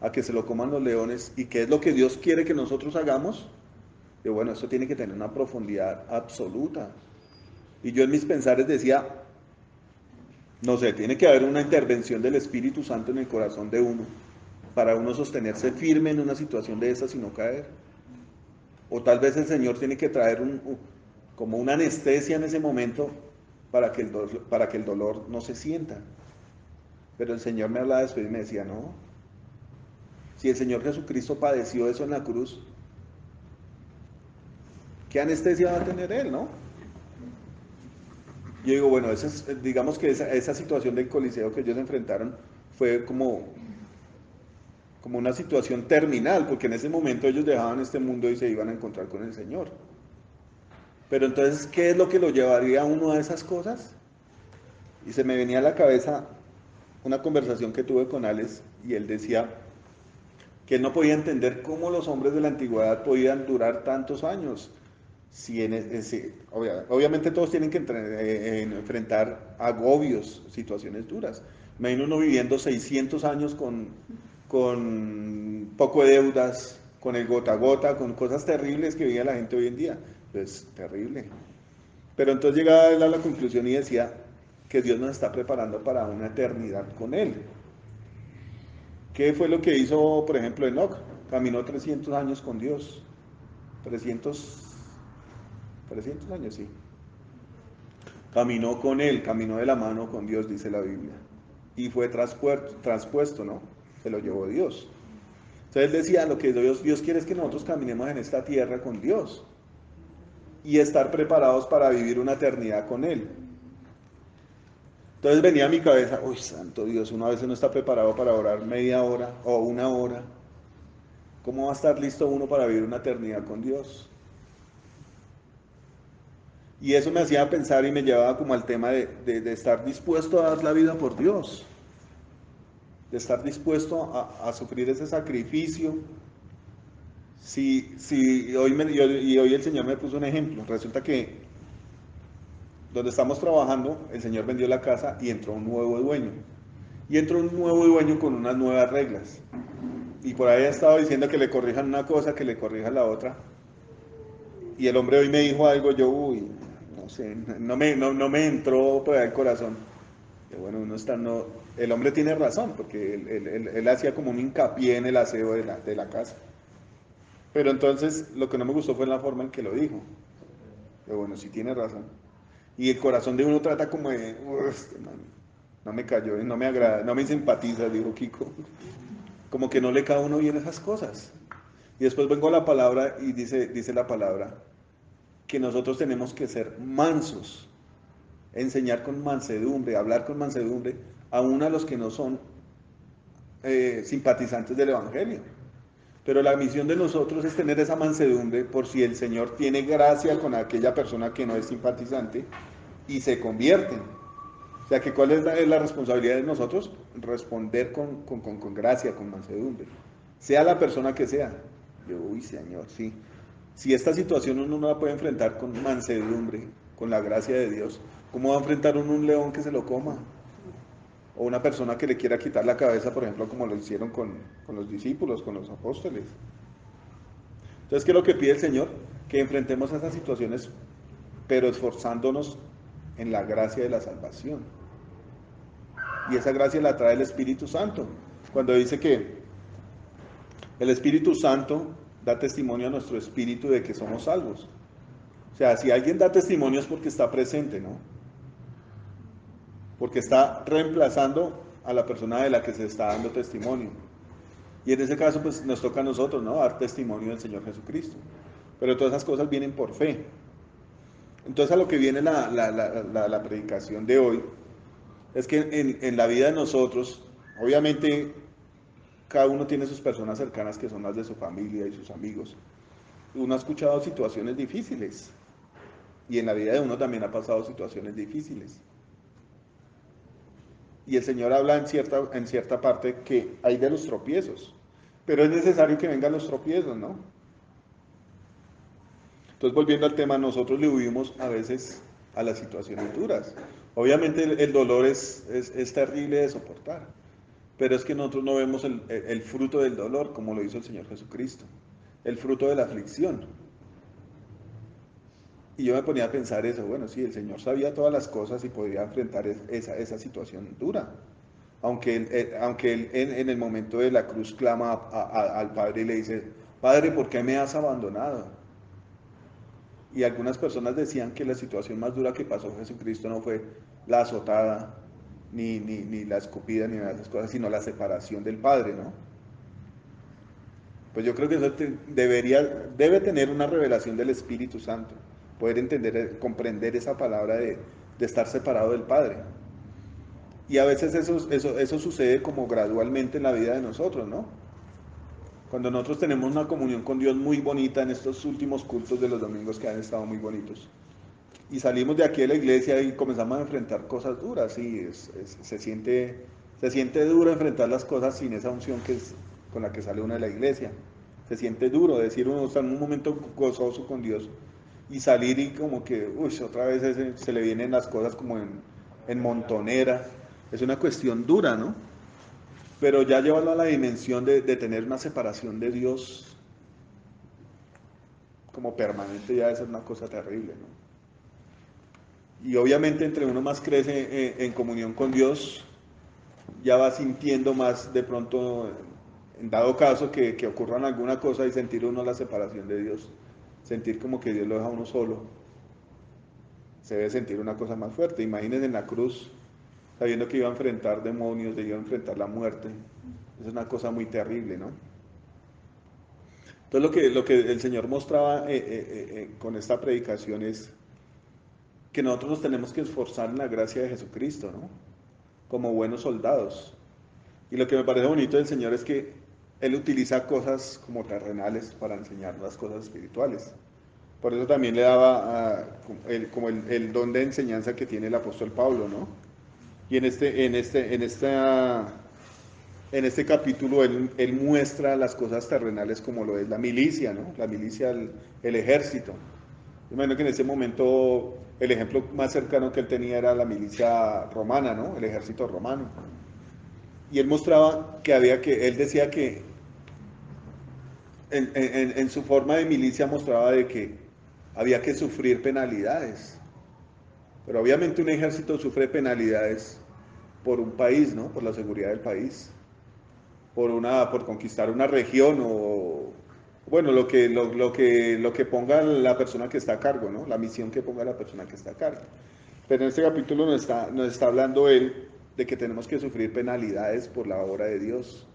a que se lo coman los leones, y que es lo que Dios quiere que nosotros hagamos. Y bueno, esto tiene que tener una profundidad absoluta. Y yo en mis pensares decía, no sé, tiene que haber una intervención del Espíritu Santo en el corazón de uno, para uno sostenerse firme en una situación de esas y no caer. O tal vez el Señor tiene que traer como una anestesia en ese momento para que el dolor no se sienta. Pero el Señor me hablaba después y me decía, no, si el Señor Jesucristo padeció eso en la cruz, ¿qué anestesia va a tener Él, no? Yo digo, bueno, digamos que esa situación del Coliseo que ellos enfrentaron fue como una situación terminal, porque en ese momento ellos dejaban este mundo y se iban a encontrar con el Señor. Pero entonces, ¿qué es lo que lo llevaría a uno a esas cosas? Y se me venía a la cabeza una conversación que tuve con Alex y él decía que él no podía entender cómo los hombres de la antigüedad podían durar tantos años. Si obviamente todos tienen que enfrentar agobios, situaciones duras. Imagino uno viviendo 600 años con poco de deudas, con el gota a gota, con cosas terribles que vive la gente hoy en día. Es terrible. Pero entonces llegaba él a la conclusión y decía que Dios nos está preparando para una eternidad con Él. ¿Qué fue lo que hizo, por ejemplo, Enoch? Caminó 300 años con Dios. 300 años, sí. Caminó con Él, caminó de la mano con Dios, dice la Biblia. Y fue transpuesto, ¿no? Se lo llevó Dios. Entonces él decía, lo que Dios quiere es que nosotros caminemos en esta tierra con Dios y estar preparados para vivir una eternidad con Él. Entonces venía a mi cabeza, uy, santo Dios, uno a veces no está preparado para orar media hora o una hora. ¿Cómo va a estar listo uno para vivir una eternidad con Dios? Y eso me hacía pensar y me llevaba como al tema de estar dispuesto a dar la vida por Dios, de estar dispuesto a sufrir ese sacrificio. Hoy el Señor me puso un ejemplo. Resulta que donde estamos trabajando, el Señor vendió la casa y entró un nuevo dueño. y entró un nuevo dueño con unas nuevas reglas. Y por ahí ha estado diciendo que le corrijan una cosa, que le corrijan la otra. Y el hombre hoy me dijo algo, yo, uy, no sé, no me entró por ahí el corazón. Que bueno, el hombre tiene razón, porque él hacía como un hincapié en el aseo de la casa. Pero entonces lo que no me gustó fue la forma en que lo dijo. Pero bueno, sí tiene razón. Y el corazón de uno trata como de, este man, no me cayó, no me agrada, no me simpatiza, dijo Kiko. Como que no le cae a uno bien esas cosas. Y después vengo a la palabra y dice la palabra que nosotros tenemos que ser mansos, enseñar con mansedumbre, hablar con mansedumbre, aún a los que no son simpatizantes del Evangelio. Pero la misión de nosotros es tener esa mansedumbre por si el Señor tiene gracia con aquella persona que no es simpatizante y se convierten. O sea, que ¿cuál es la responsabilidad de nosotros? Responder con gracia, con mansedumbre. Sea la persona que sea. Yo, uy, Señor, sí. Si esta situación uno no la puede enfrentar con mansedumbre, con la gracia de Dios, ¿cómo va a enfrentar uno un león que se lo coma? O una persona que le quiera quitar la cabeza, por ejemplo, como lo hicieron con los discípulos, con los apóstoles. Entonces, ¿qué es lo que pide el Señor? Que enfrentemos esas situaciones, pero esforzándonos en la gracia de la salvación. Y esa gracia la trae el Espíritu Santo. Cuando dice que el Espíritu Santo da testimonio a nuestro espíritu de que somos salvos. O sea, si alguien da testimonio es porque está presente, ¿no? Porque está reemplazando a la persona de la que se está dando testimonio. Y en ese caso, pues nos toca a nosotros, ¿no? Dar testimonio del Señor Jesucristo. Pero todas esas cosas vienen por fe. Entonces a lo que viene la predicación de hoy es que en la vida de nosotros, obviamente cada uno tiene sus personas cercanas que son las de su familia y sus amigos. Uno ha escuchado situaciones difíciles y en la vida de uno también ha pasado situaciones difíciles. Y el Señor habla en cierta parte que hay de los tropiezos, pero es necesario que vengan los tropiezos, ¿no? Entonces, volviendo al tema, nosotros le huimos a veces a las situaciones duras. Obviamente el dolor es terrible de soportar, pero es que nosotros no vemos el fruto del dolor como lo hizo el Señor Jesucristo, el fruto de la aflicción. Y yo me ponía a pensar eso, bueno, sí, el Señor sabía todas las cosas y podía enfrentar esa situación dura. Aunque él en el momento de la cruz clama al Padre y le dice, Padre, ¿por qué me has abandonado? Y algunas personas decían que la situación más dura que pasó Jesucristo no fue la azotada, ni la escupida, ni nada de esas cosas, sino la separación del Padre, ¿no? Pues yo creo que eso debe tener una revelación del Espíritu Santo, poder entender, comprender esa palabra de estar separado del Padre. Y a veces eso sucede como gradualmente en la vida de nosotros, ¿no? Cuando nosotros tenemos una comunión con Dios muy bonita en estos últimos cultos de los domingos que han estado muy bonitos. Y salimos de aquí de la iglesia y comenzamos a enfrentar cosas duras, y se siente duro enfrentar las cosas sin esa unción con la que sale uno de la iglesia. Se siente duro decir uno está en un momento gozoso con Dios y salir y como que, uy, otra vez se le vienen las cosas como en montonera. Es una cuestión dura, ¿no? Pero ya llevarlo a la dimensión de tener una separación de Dios como permanente ya debe ser una cosa terrible, ¿no? Y obviamente entre uno más crece en comunión con Dios, ya va sintiendo más de pronto, en dado caso que ocurran alguna cosa y sentir uno la separación de Dios, sentir como que Dios lo deja a uno solo, se debe sentir una cosa más fuerte. Imagínense en la cruz, sabiendo que iba a enfrentar demonios, que iba a enfrentar la muerte. Es una cosa muy terrible, ¿no? Entonces lo que el Señor mostraba con esta predicación es que nosotros nos tenemos que esforzar en la gracia de Jesucristo, ¿no? Como buenos soldados. Y lo que me parece bonito del Señor es que Él utiliza cosas como terrenales para enseñar las cosas espirituales. Por eso también le daba como el don de enseñanza que tiene el apóstol Pablo, ¿no? Y en este capítulo él muestra las cosas terrenales como lo es la milicia, ¿no? La milicia, el ejército. Imagino que en ese momento el ejemplo más cercano que él tenía era la milicia romana, ¿no? El ejército romano. Y él mostraba él decía que en su forma de milicia mostraba de que había que sufrir penalidades. Pero obviamente un ejército sufre penalidades por un país, ¿no? Por la seguridad del país, por conquistar una región o, bueno, lo que ponga la persona que está a cargo, ¿no? La misión que ponga la persona que está a cargo. Pero en este capítulo nos está hablando él de que tenemos que sufrir penalidades por la obra de Dios,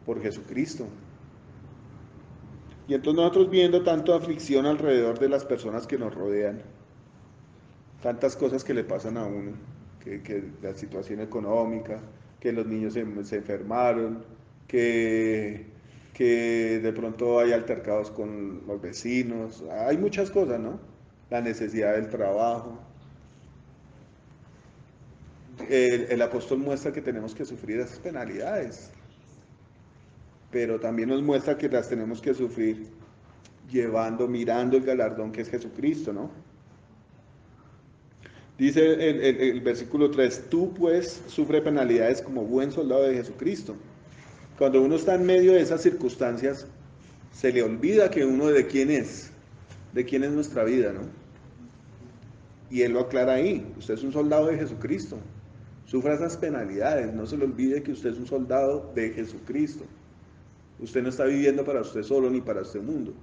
por Jesucristo. Y entonces nosotros viendo tanto aflicción alrededor de las personas que nos rodean, tantas cosas que le pasan a uno, que la situación económica, que los niños se enfermaron, que, que de pronto hay altercados con los vecinos, hay muchas cosas, ¿no? La necesidad del trabajo. El apóstol muestra que tenemos que sufrir esas penalidades, pero también nos muestra que las tenemos que sufrir mirando el galardón que es Jesucristo, ¿no? Dice el versículo 3, tú pues sufre penalidades como buen soldado de Jesucristo. Cuando uno está en medio de esas circunstancias, se le olvida que uno de quién es nuestra vida, ¿no? Y él lo aclara ahí, usted es un soldado de Jesucristo, sufra esas penalidades, no se le olvide que usted es un soldado de Jesucristo. Usted no está viviendo para usted solo ni para este mundo.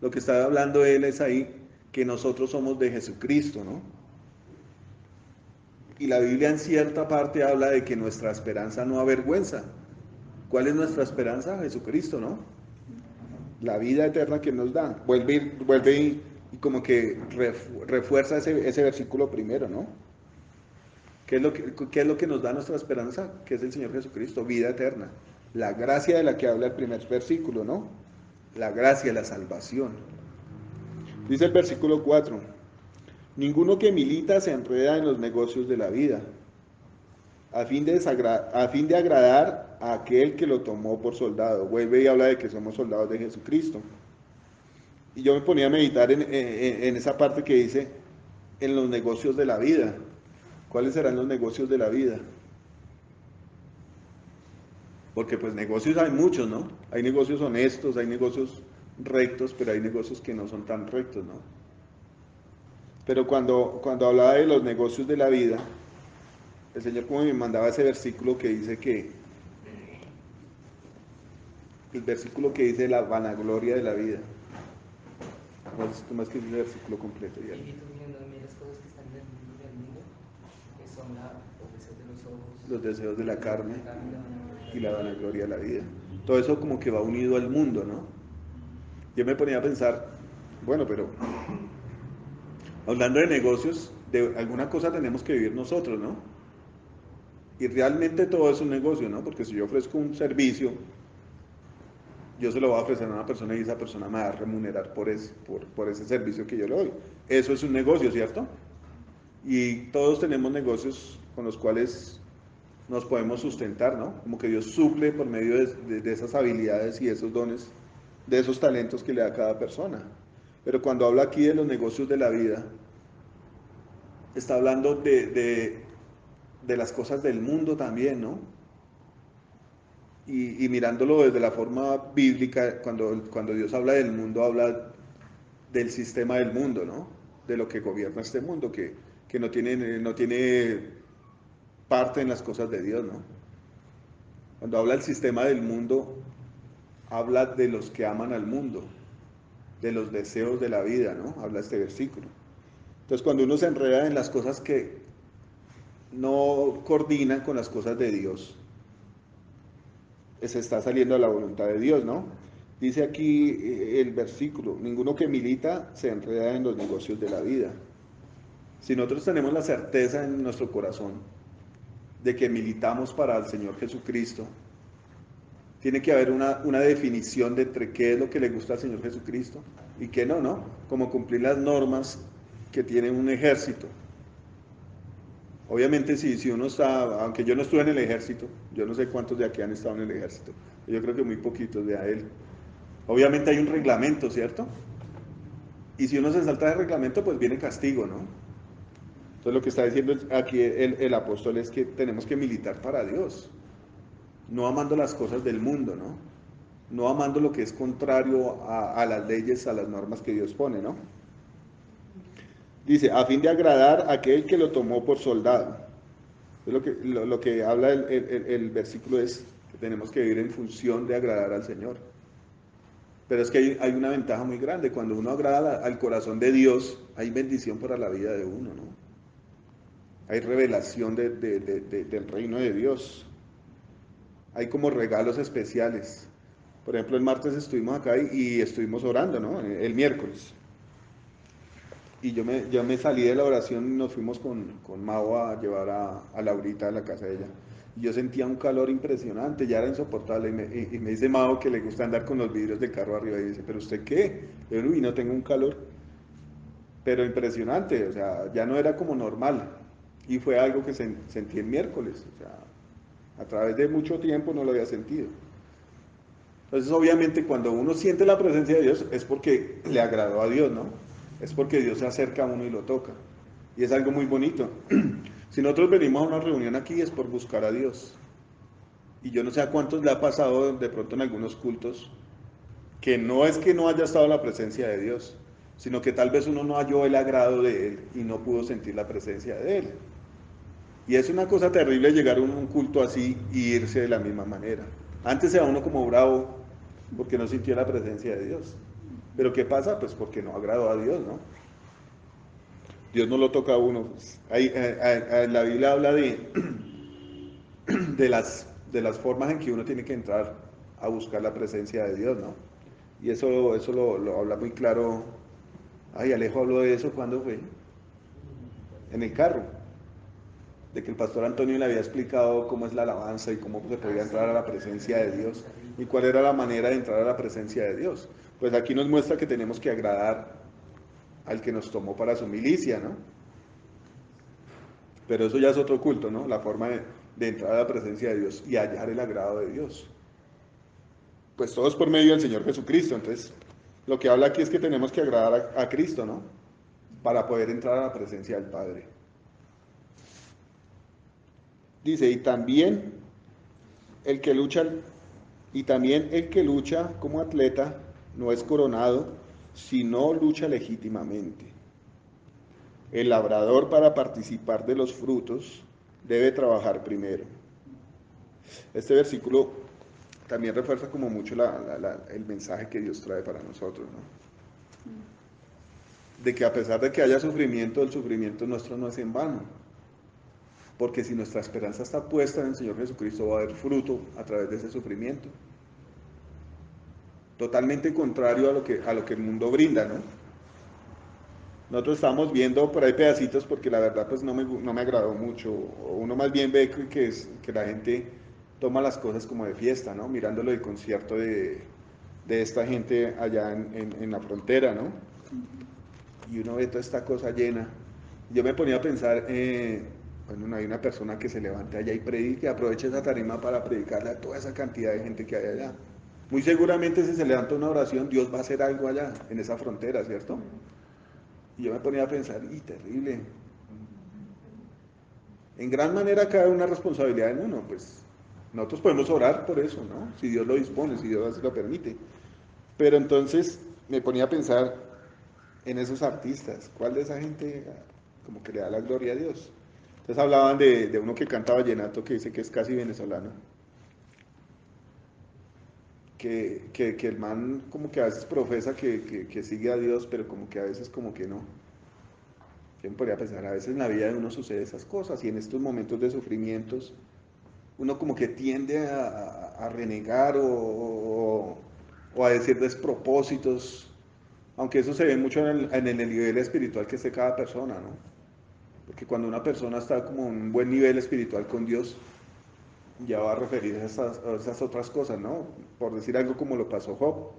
Lo que está hablando él es ahí que nosotros somos de Jesucristo, ¿no? Y la Biblia en cierta parte habla de que nuestra esperanza no avergüenza. ¿Cuál es nuestra esperanza? Jesucristo, ¿no? La vida eterna que nos da. Vuelve y como que refuerza ese versículo primero, ¿no? ¿Qué es lo que nos da nuestra esperanza? Que es el Señor Jesucristo, vida eterna. La gracia de la que habla el primer versículo, ¿no? La gracia, la salvación. Dice el versículo 4, ninguno que milita se enreda en los negocios de la vida, a fin de agradar a aquel que lo tomó por soldado. Vuelve y habla de que somos soldados de Jesucristo. Y yo me ponía a meditar en esa parte que dice, en los negocios de la vida. ¿Cuáles serán los negocios de la vida? Porque pues negocios hay muchos, ¿no? Hay negocios honestos, hay negocios rectos, pero hay negocios que no son tan rectos, ¿no? Pero cuando hablaba de los negocios de la vida, el Señor como me mandaba ese versículo que dice el versículo que dice la vanagloria de la vida. ¿Cómo más que el versículo completo? Ya. Y tú viendo también las cosas que están en el mundo, que son los deseos de los ojos, Los deseos de la carne y la vanagloria de la vida. Todo eso como que va unido al mundo, ¿no? Yo me ponía a pensar, bueno, pero hablando de negocios, de alguna cosa tenemos que vivir nosotros, ¿no? Y realmente todo es un negocio, ¿no? Porque si yo ofrezco un servicio, yo se lo voy a ofrecer a una persona y esa persona me va a remunerar por ese servicio que yo le doy. Eso es un negocio, ¿cierto? Y todos tenemos negocios con los cuales nos podemos sustentar, ¿no? Como que Dios suple por medio de esas habilidades y esos dones, de esos talentos que le da a cada persona. Pero cuando habla aquí de los negocios de la vida, está hablando de las cosas del mundo también, ¿no? Y mirándolo desde la forma bíblica, cuando Dios habla del mundo, habla del sistema del mundo, ¿no? De lo que gobierna este mundo, que no tiene parte en las cosas de Dios, ¿no? Cuando habla del sistema del mundo, habla de los que aman al mundo, de los deseos de la vida, ¿no? Habla este versículo. Entonces, cuando uno se enreda en las cosas que no coordinan con las cosas de Dios, se está saliendo a la voluntad de Dios, ¿no? Dice aquí el versículo, ninguno que milita se enreda en los negocios de la vida. Si nosotros tenemos la certeza en nuestro corazón de que militamos para el Señor Jesucristo, tiene que haber una definición de entre qué es lo que le gusta al Señor Jesucristo y qué no, ¿no? Como cumplir las normas que tiene un ejército. Obviamente si uno está, aunque yo no estuve en el ejército, yo no sé cuántos de aquí han estado en el ejército, yo creo que muy poquitos de a él. Obviamente hay un reglamento, ¿cierto? Y si uno se salta del reglamento, pues viene castigo, ¿no? Entonces lo que está diciendo aquí el apóstol es que tenemos que militar para Dios. no amando las cosas del mundo, ¿no? No amando lo que es contrario a las leyes, a las normas que Dios pone, ¿no? Dice, a fin de agradar a aquel que lo tomó por soldado. Es lo que habla el versículo es que tenemos que vivir en función de agradar al Señor. Pero es que hay una ventaja muy grande. Cuando uno agrada al corazón de Dios, hay bendición para la vida de uno, ¿no? Hay revelación del reino de Dios. Hay como regalos especiales. Por ejemplo, el martes estuvimos acá y estuvimos orando, ¿no? El miércoles. Y yo me salí de la oración y nos fuimos con Mao a llevar a Laurita a la casa de ella. Y yo sentía un calor impresionante, ya era insoportable. Y me dice Mao que le gusta andar con los vidrios del carro arriba. Y dice, ¿pero usted qué? Yo, uy, no tengo un calor. Pero impresionante, o sea, ya no era como normal. Y fue algo que sentí el miércoles. O sea, a través de mucho tiempo no lo había sentido. Entonces, obviamente, cuando uno siente la presencia de Dios es porque le agradó a Dios, ¿no? Es porque Dios se acerca a uno y lo toca. Y es algo muy bonito. Si nosotros venimos a una reunión aquí es por buscar a Dios. Y yo no sé a cuántos le ha pasado de pronto en algunos cultos que no es que no haya estado la presencia de Dios, sino que tal vez uno no halló el agrado de Él y no pudo sentir la presencia de Él. Y es una cosa terrible llegar a un culto así y irse de la misma manera. Antes se va uno como bravo porque no sintió la presencia de Dios. Pero ¿qué pasa? Pues porque no agradó a Dios, ¿no? Dios no lo toca a uno. Pues. La Biblia habla de las formas en que uno tiene que entrar a buscar la presencia de Dios, ¿no? Y eso lo habla muy claro. Ay, Alejo habló de eso cuando fue en el carro, de que el pastor Antonio le había explicado cómo es la alabanza y cómo se podía entrar a la presencia de Dios y cuál era la manera de entrar a la presencia de Dios. Pues aquí nos muestra que tenemos que agradar al que nos tomó para su milicia, ¿no? Pero eso ya es otro culto, ¿no? La forma de entrar a la presencia de Dios y hallar el agrado de Dios. Pues todo es por medio del Señor Jesucristo. Entonces, lo que habla aquí es que tenemos que agradar a Cristo, ¿no? Para poder entrar a la presencia del Padre. Dice, el que lucha, y también el que lucha como atleta no es coronado, sino lucha legítimamente. El labrador para participar de los frutos debe trabajar primero. Este versículo también refuerza como mucho el mensaje que Dios trae para nosotros, ¿no? De que a pesar de que haya sufrimiento, el sufrimiento nuestro no es en vano. Porque si nuestra esperanza está puesta en el Señor Jesucristo, va a haber fruto a través de ese sufrimiento. Totalmente contrario a lo que el mundo brinda, ¿no? Nosotros estamos viendo por ahí pedacitos porque la verdad pues no me agradó mucho. Uno más bien ve que la gente toma las cosas como de fiesta, ¿no? Mirándolo del concierto de esta gente allá en la frontera, ¿no? Y uno ve toda esta cosa llena. Yo me ponía a pensar, bueno, no hay una persona que se levante allá y predique, aproveche esa tarima para predicarle a toda esa cantidad de gente que hay allá. Muy seguramente si se levanta una oración, Dios va a hacer algo allá, en esa frontera, ¿cierto? Y yo me ponía a pensar, y terrible. En gran manera cae una responsabilidad en uno, pues nosotros podemos orar por eso, ¿no? Si Dios lo dispone, si Dios así lo permite. Pero entonces me ponía a pensar en esos artistas, ¿cuál de esa gente como que le da la gloria a Dios? Entonces hablaban de uno que canta vallenato que dice que es casi venezolano, que el man como que a veces profesa que sigue a Dios, pero como que a veces como que no. Yo me podría pensar, a veces en la vida de uno sucede esas cosas y en estos momentos de sufrimientos uno como que tiende a renegar o a decir despropósitos, aunque eso se ve mucho en el nivel espiritual que esté cada persona, ¿no? Porque cuando una persona está como en un buen nivel espiritual con Dios, ya va a referirse a esas otras cosas, ¿no? Por decir algo como lo pasó Job,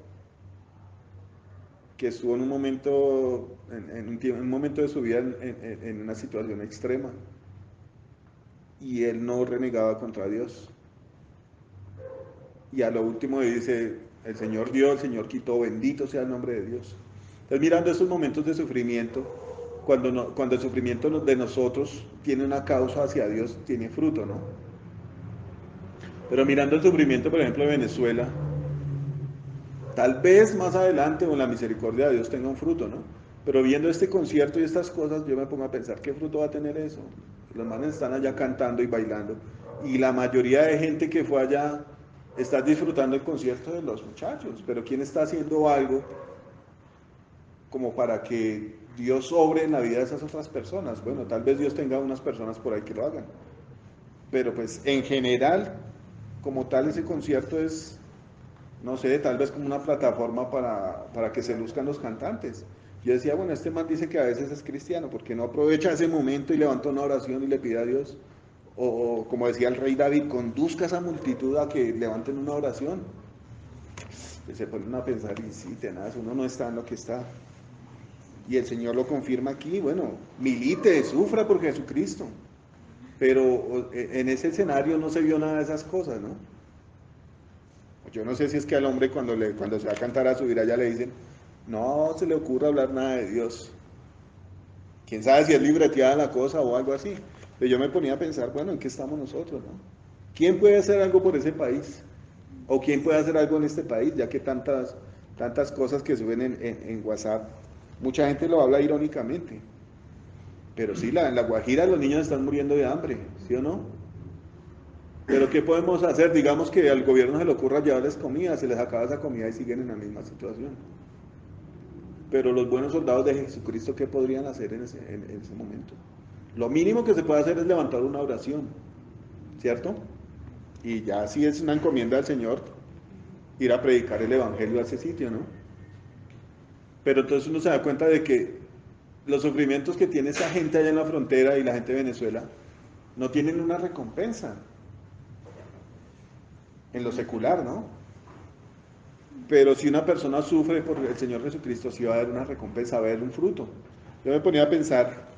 que estuvo en un momento, en un momento de su vida en una situación extrema y él no renegaba contra Dios. Y a lo último dice, el Señor dio, el Señor quitó, bendito sea el nombre de Dios. Entonces mirando estos momentos de sufrimiento, cuando el sufrimiento de nosotros tiene una causa hacia Dios, tiene fruto, ¿no? Pero mirando el sufrimiento, por ejemplo, de Venezuela, tal vez más adelante con la misericordia de Dios tenga un fruto, ¿no? Pero viendo este concierto y estas cosas, yo me pongo a pensar, ¿qué fruto va a tener eso? Los manes están allá cantando y bailando. Y la mayoría de gente que fue allá está disfrutando el concierto de los muchachos. Pero ¿quién está haciendo algo como para que Dios obre en la vida de esas otras personas? Bueno, tal vez Dios tenga unas personas por ahí que lo hagan. Pero pues en general, como tal, ese concierto es, no sé, tal vez como una plataforma para que se luzcan los cantantes. Yo decía, bueno, este man dice que a veces es cristiano, porque no aprovecha ese momento y levanta una oración y le pide a Dios? O como decía el rey David, conduzca a esa multitud a que levanten una oración. Y se ponen a pensar, y sí, tenaz, uno no está en lo que está. Y el Señor lo confirma aquí, bueno, milite, sufra por Jesucristo. Pero en ese escenario no se vio nada de esas cosas, ¿no? Yo no sé si es que al hombre cuando se va a cantar a subir allá le dicen, no se le ocurre hablar nada de Dios. Quién sabe si es libreteada la cosa o algo así. Pero yo me ponía a pensar, bueno, ¿en qué estamos nosotros, no? ¿Quién puede hacer algo por ese país? ¿O quién puede hacer algo en este país? Ya que tantas cosas que suben en WhatsApp, mucha gente lo habla irónicamente. Pero sí, en la Guajira los niños están muriendo de hambre, ¿sí o no? Pero ¿qué podemos hacer? Digamos que al gobierno se le ocurra llevarles comida, se les acaba esa comida y siguen en la misma situación. Pero los buenos soldados de Jesucristo, ¿qué podrían hacer en ese momento? Lo mínimo que se puede hacer es levantar una oración, ¿cierto? Y ya si es una encomienda del Señor, ir a predicar el Evangelio a ese sitio, ¿no? Pero entonces uno se da cuenta de que los sufrimientos que tiene esa gente allá en la frontera y la gente de Venezuela no tienen una recompensa en lo secular, ¿no? Pero si una persona sufre por el Señor Jesucristo, sí va a haber una recompensa, va a haber un fruto. Yo me ponía a pensar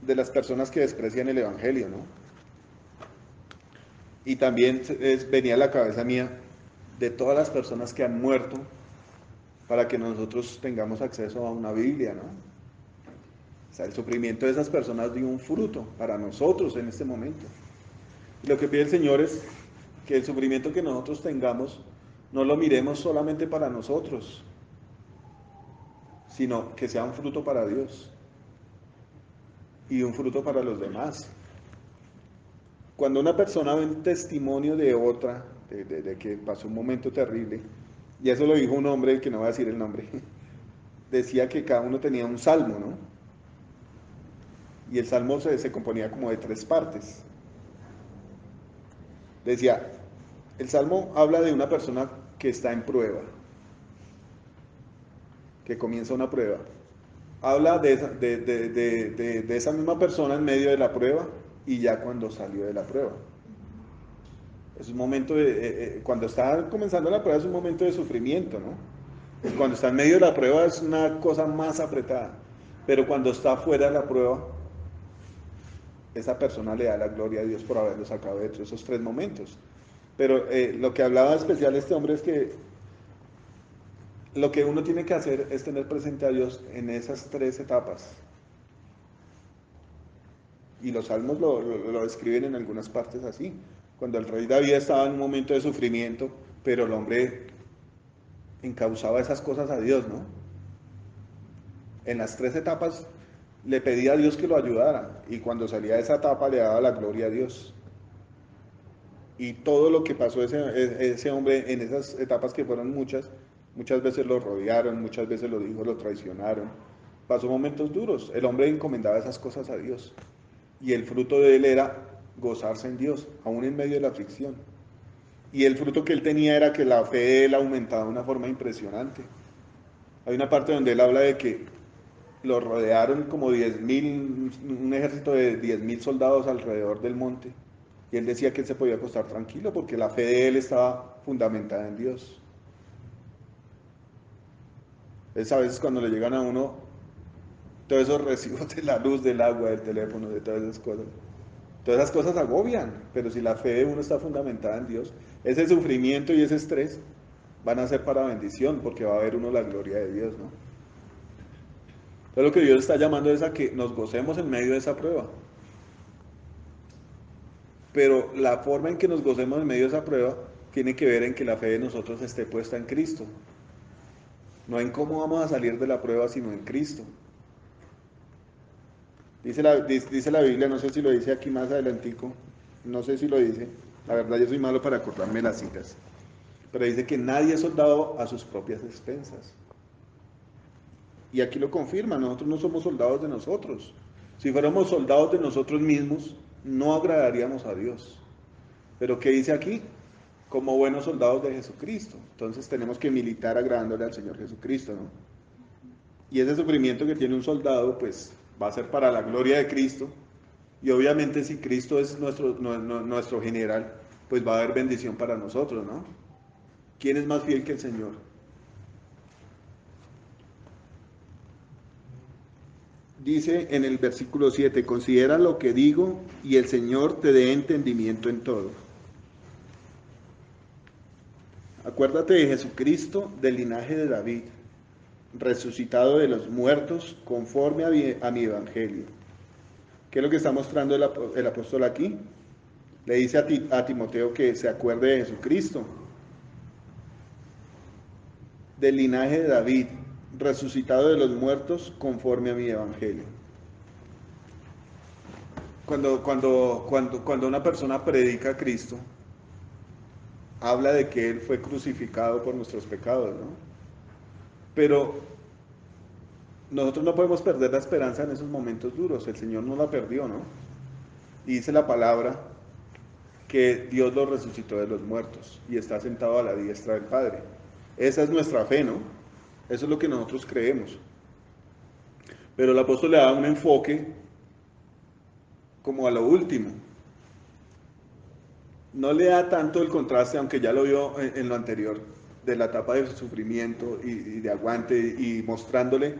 de las personas que desprecian el Evangelio, ¿no? Y también venía a la cabeza mía de todas las personas que han muerto para que nosotros tengamos acceso a una Biblia, ¿no? O sea, el sufrimiento de esas personas dio un fruto para nosotros en este momento. Y lo que pide el Señor es que el sufrimiento que nosotros tengamos no lo miremos solamente para nosotros, sino que sea un fruto para Dios y un fruto para los demás. Cuando una persona ve un testimonio de otra, de que pasó un momento terrible, y eso lo dijo un hombre, que no va a decir el nombre, decía que cada uno tenía un salmo, ¿no? Y el salmo se componía como de 3 partes. Decía, el salmo habla de una persona que está en prueba, que comienza una prueba. Habla de esa misma persona en medio de la prueba y ya cuando salió de la prueba. Es un momento cuando está comenzando la prueba es un momento de sufrimiento, ¿no? Cuando está en medio de la prueba es una cosa más apretada, pero cuando está fuera de la prueba, esa persona le da la gloria a Dios por haberlo sacado de esos 3 momentos. Pero lo que hablaba especial este hombre es que lo que uno tiene que hacer es tener presente a Dios en esas 3 etapas. Y los salmos lo describen en algunas partes así. Cuando el rey David estaba en un momento de sufrimiento, pero el hombre encauzaba esas cosas a Dios, ¿no? En las 3 etapas le pedía a Dios que lo ayudara y cuando salía de esa etapa le daba la gloria a Dios. Y todo lo que pasó ese hombre en esas etapas que fueron muchas veces lo rodearon, muchas veces los hijos lo traicionaron. Pasó momentos duros. El hombre encomendaba esas cosas a Dios. Y el fruto de él era gozarse en Dios, aún en medio de la aflicción. Y el fruto que él tenía era que la fe de él aumentaba de una forma impresionante. Hay una parte donde él habla de que lo rodearon como 10.000, un ejército de 10.000 soldados alrededor del monte. Y él decía que él se podía acostar tranquilo porque la fe de él estaba fundamentada en Dios. Es a veces cuando le llegan a uno todos esos recibos de la luz, del agua, del teléfono, de todas esas cosas agobian, pero si la fe de uno está fundamentada en Dios, ese sufrimiento y ese estrés van a ser para bendición porque va a ver uno la gloria de Dios, ¿no? Entonces lo que Dios está llamando es a que nos gocemos en medio de esa prueba. pero la forma en que nos gocemos en medio de esa prueba tiene que ver en que la fe de nosotros esté puesta en Cristo. No en cómo vamos a salir de la prueba, sino en Cristo. Dice la Biblia, no sé si lo dice aquí más adelantico, no sé si lo dice, la verdad yo soy malo para acordarme las citas, pero dice que nadie es soldado a sus propias expensas. Y aquí lo confirma, nosotros no somos soldados de nosotros. Si fuéramos soldados de nosotros mismos, no agradaríamos a Dios. Pero ¿qué dice aquí? Como buenos soldados de Jesucristo. Entonces tenemos que militar agradándole al Señor Jesucristo, ¿no? Y ese sufrimiento que tiene un soldado, pues va a ser para la gloria de Cristo. Y obviamente si Cristo es nuestro general, pues va a haber bendición para nosotros, ¿no? ¿Quién es más fiel que el Señor? Dice en el versículo 7, considera lo que digo y el Señor te dé entendimiento en todo. Acuérdate de Jesucristo del linaje de David, resucitado de los muertos conforme a mi evangelio. ¿Qué es lo que está mostrando el apóstol aquí? Le dice a Timoteo que se acuerde de Jesucristo, del linaje de David, resucitado de los muertos conforme a mi evangelio. Cuando una persona predica a Cristo, habla de que Él fue crucificado por nuestros pecados, ¿no? Pero nosotros no podemos perder la esperanza en esos momentos duros. El Señor no la perdió, ¿no? Y dice la palabra que Dios lo resucitó de los muertos y está sentado a la diestra del Padre. Esa es nuestra fe, ¿no? Eso es lo que nosotros creemos. Pero el apóstol le da un enfoque como a lo último. No le da tanto el contraste, aunque ya lo vio en lo anterior, de la etapa de sufrimiento y de aguante y mostrándole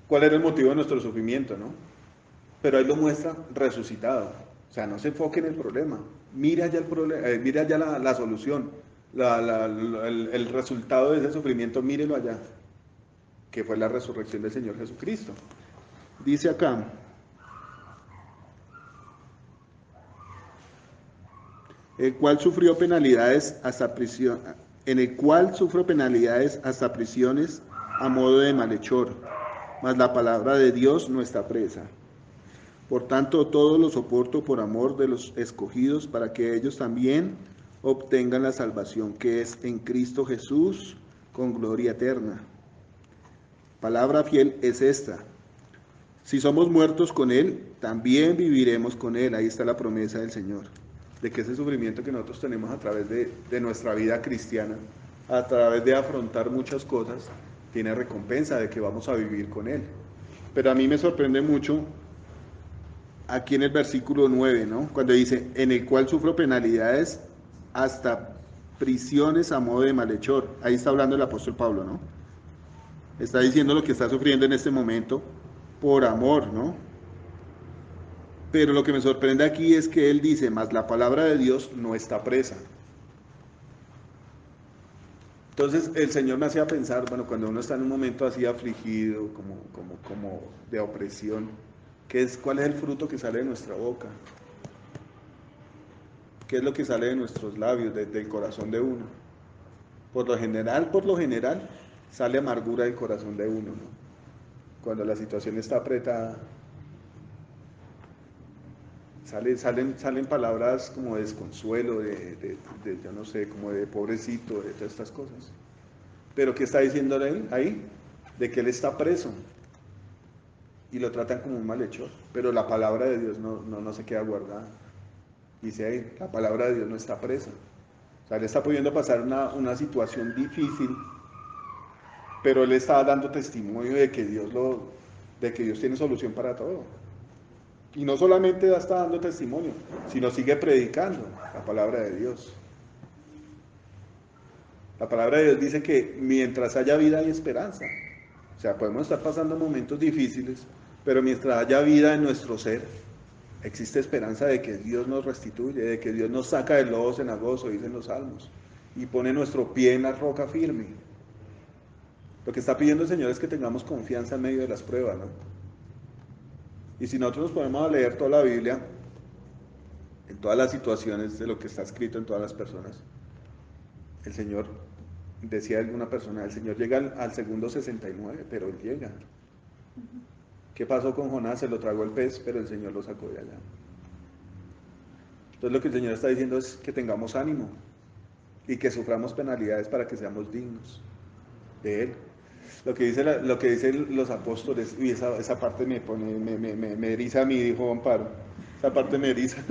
cuál era el motivo de nuestro sufrimiento, ¿no? Pero ahí lo muestra resucitado. O sea, no se enfoque en el problema. Mira ya mira ya la solución, el resultado de ese sufrimiento, mírelo allá, que fue la resurrección del Señor Jesucristo. Dice acá, el cual sufrió penalidades hasta prisión, en el cual sufrió penalidades hasta prisiones a modo de malhechor, mas la palabra de Dios no está presa. Por tanto, todo lo soporto por amor de los escogidos, para que ellos también obtengan la salvación que es en Cristo Jesús, con gloria eterna. Palabra fiel es esta: si somos muertos con Él, también viviremos con Él. Ahí está la promesa del Señor, de que ese sufrimiento que nosotros tenemos a través de nuestra vida cristiana, a través de afrontar muchas cosas, tiene recompensa de que vamos a vivir con Él. Pero a mí me sorprende mucho aquí en el versículo 9, ¿no? Cuando dice, en el cual sufro penalidades hasta prisiones a modo de malhechor. Ahí está hablando el apóstol Pablo, ¿no? Está diciendo lo que está sufriendo en este momento por amor, ¿no? Pero lo que me sorprende aquí es que él dice, mas la palabra de Dios no está presa. Entonces el Señor me hacía pensar, bueno, cuando uno está en un momento así afligido, como de opresión, ¿cuál es el fruto que sale de nuestra boca? ¿Qué es lo que sale de nuestros labios, del corazón de uno? Por lo general, sale amargura del corazón de uno, ¿no? Cuando la situación está apretada, salen palabras como de desconsuelo, yo no sé, como de pobrecito, de todas estas cosas. Pero ¿qué está diciendo él ahí? De que él está preso y lo tratan como un malhechor. Pero la palabra de Dios no se queda guardada. Dice ahí, la palabra de Dios no está presa. O sea, él está pudiendo pasar una situación difícil, pero él está dando testimonio de que Dios tiene solución para todo. Y no solamente está dando testimonio, sino sigue predicando la palabra de Dios. La palabra de Dios dice que mientras haya vida hay esperanza. O sea, podemos estar pasando momentos difíciles, pero mientras haya vida en nuestro ser, existe esperanza de que Dios nos restituye, de que Dios nos saca del lodo cenagoso, dicen los salmos, y pone nuestro pie en la roca firme. Lo que está pidiendo el Señor es que tengamos confianza en medio de las pruebas, ¿no? Y si nosotros nos ponemos a leer toda la Biblia, en todas las situaciones de lo que está escrito en todas las personas. El Señor, decía alguna persona, el Señor llega al segundo 69, pero Él llega. ¿Qué pasó con Jonás? Se lo tragó el pez, pero el Señor lo sacó de allá. Entonces lo que el Señor está diciendo es que tengamos ánimo y que suframos penalidades para que seamos dignos de Él. Lo que dicen los apóstoles, y esa parte me eriza a mí, dijo Amparo, esa parte me eriza.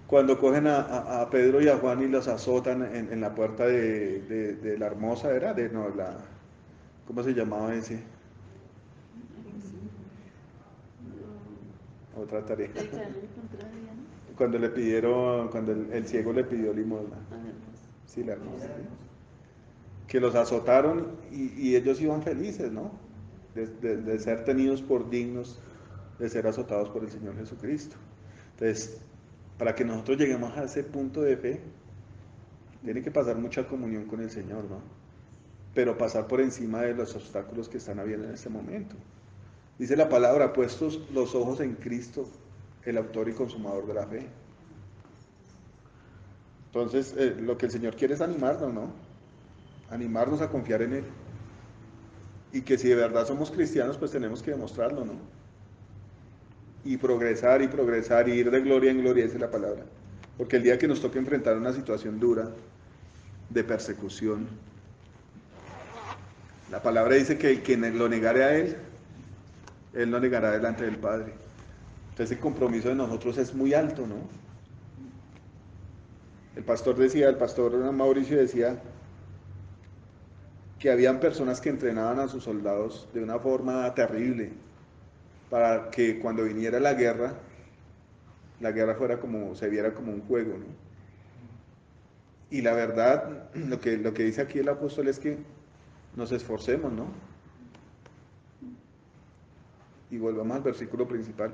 Cuando cogen a Pedro y a Juan y los azotan en la puerta de la Hermosa, ¿era? ¿Cómo se llamaba ese? Otra tarea. Cuando el ciego le pidió limosna. Sí, la Hermosa. Que los azotaron y ellos iban felices, ¿no? De ser tenidos por dignos de ser azotados por el Señor Jesucristo. Entonces, para que nosotros lleguemos a ese punto de fe, tiene que pasar mucha comunión con el Señor, ¿no? Pero pasar por encima de los obstáculos que están habiendo en este momento. Dice la palabra, puestos los ojos en Cristo, el autor y consumador de la fe. Entonces, lo que el Señor quiere es animarnos, ¿no? Animarnos a confiar en Él. Y que si de verdad somos cristianos, pues tenemos que demostrarlo, ¿no? Y progresar, y ir de gloria en gloria, esa es la palabra. Porque el día que nos toque enfrentar una situación dura, de persecución, la palabra dice que quien lo negare a Él lo negará delante del Padre. Entonces el compromiso de nosotros es muy alto, ¿no? El pastor Mauricio decía que habían personas que entrenaban a sus soldados de una forma terrible para que cuando viniera la guerra se viera como un juego, ¿no? Y la verdad, lo que dice aquí el apóstol es que nos esforcemos, ¿no? Y volvamos al versículo principal.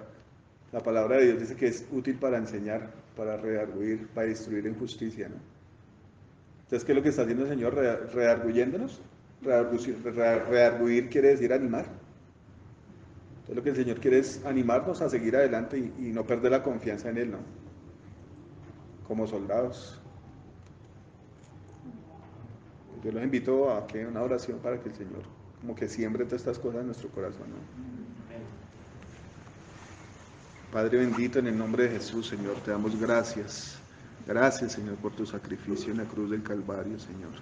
La palabra de Dios dice que es útil para enseñar, para redarguir, para instruir en justicia, ¿no? Entonces, ¿qué es lo que está haciendo el Señor? Redarguyéndonos. Redarguir quiere decir animar. Entonces, lo que el Señor quiere es animarnos a seguir adelante y no perder la confianza en Él, ¿no? Como soldados. Yo los invito a que una oración para que el Señor como que siembre todas estas cosas en nuestro corazón, ¿no? Padre bendito, en el nombre de Jesús, Señor, te damos gracias. Gracias, Señor, por tu sacrificio en la cruz del Calvario, Señor.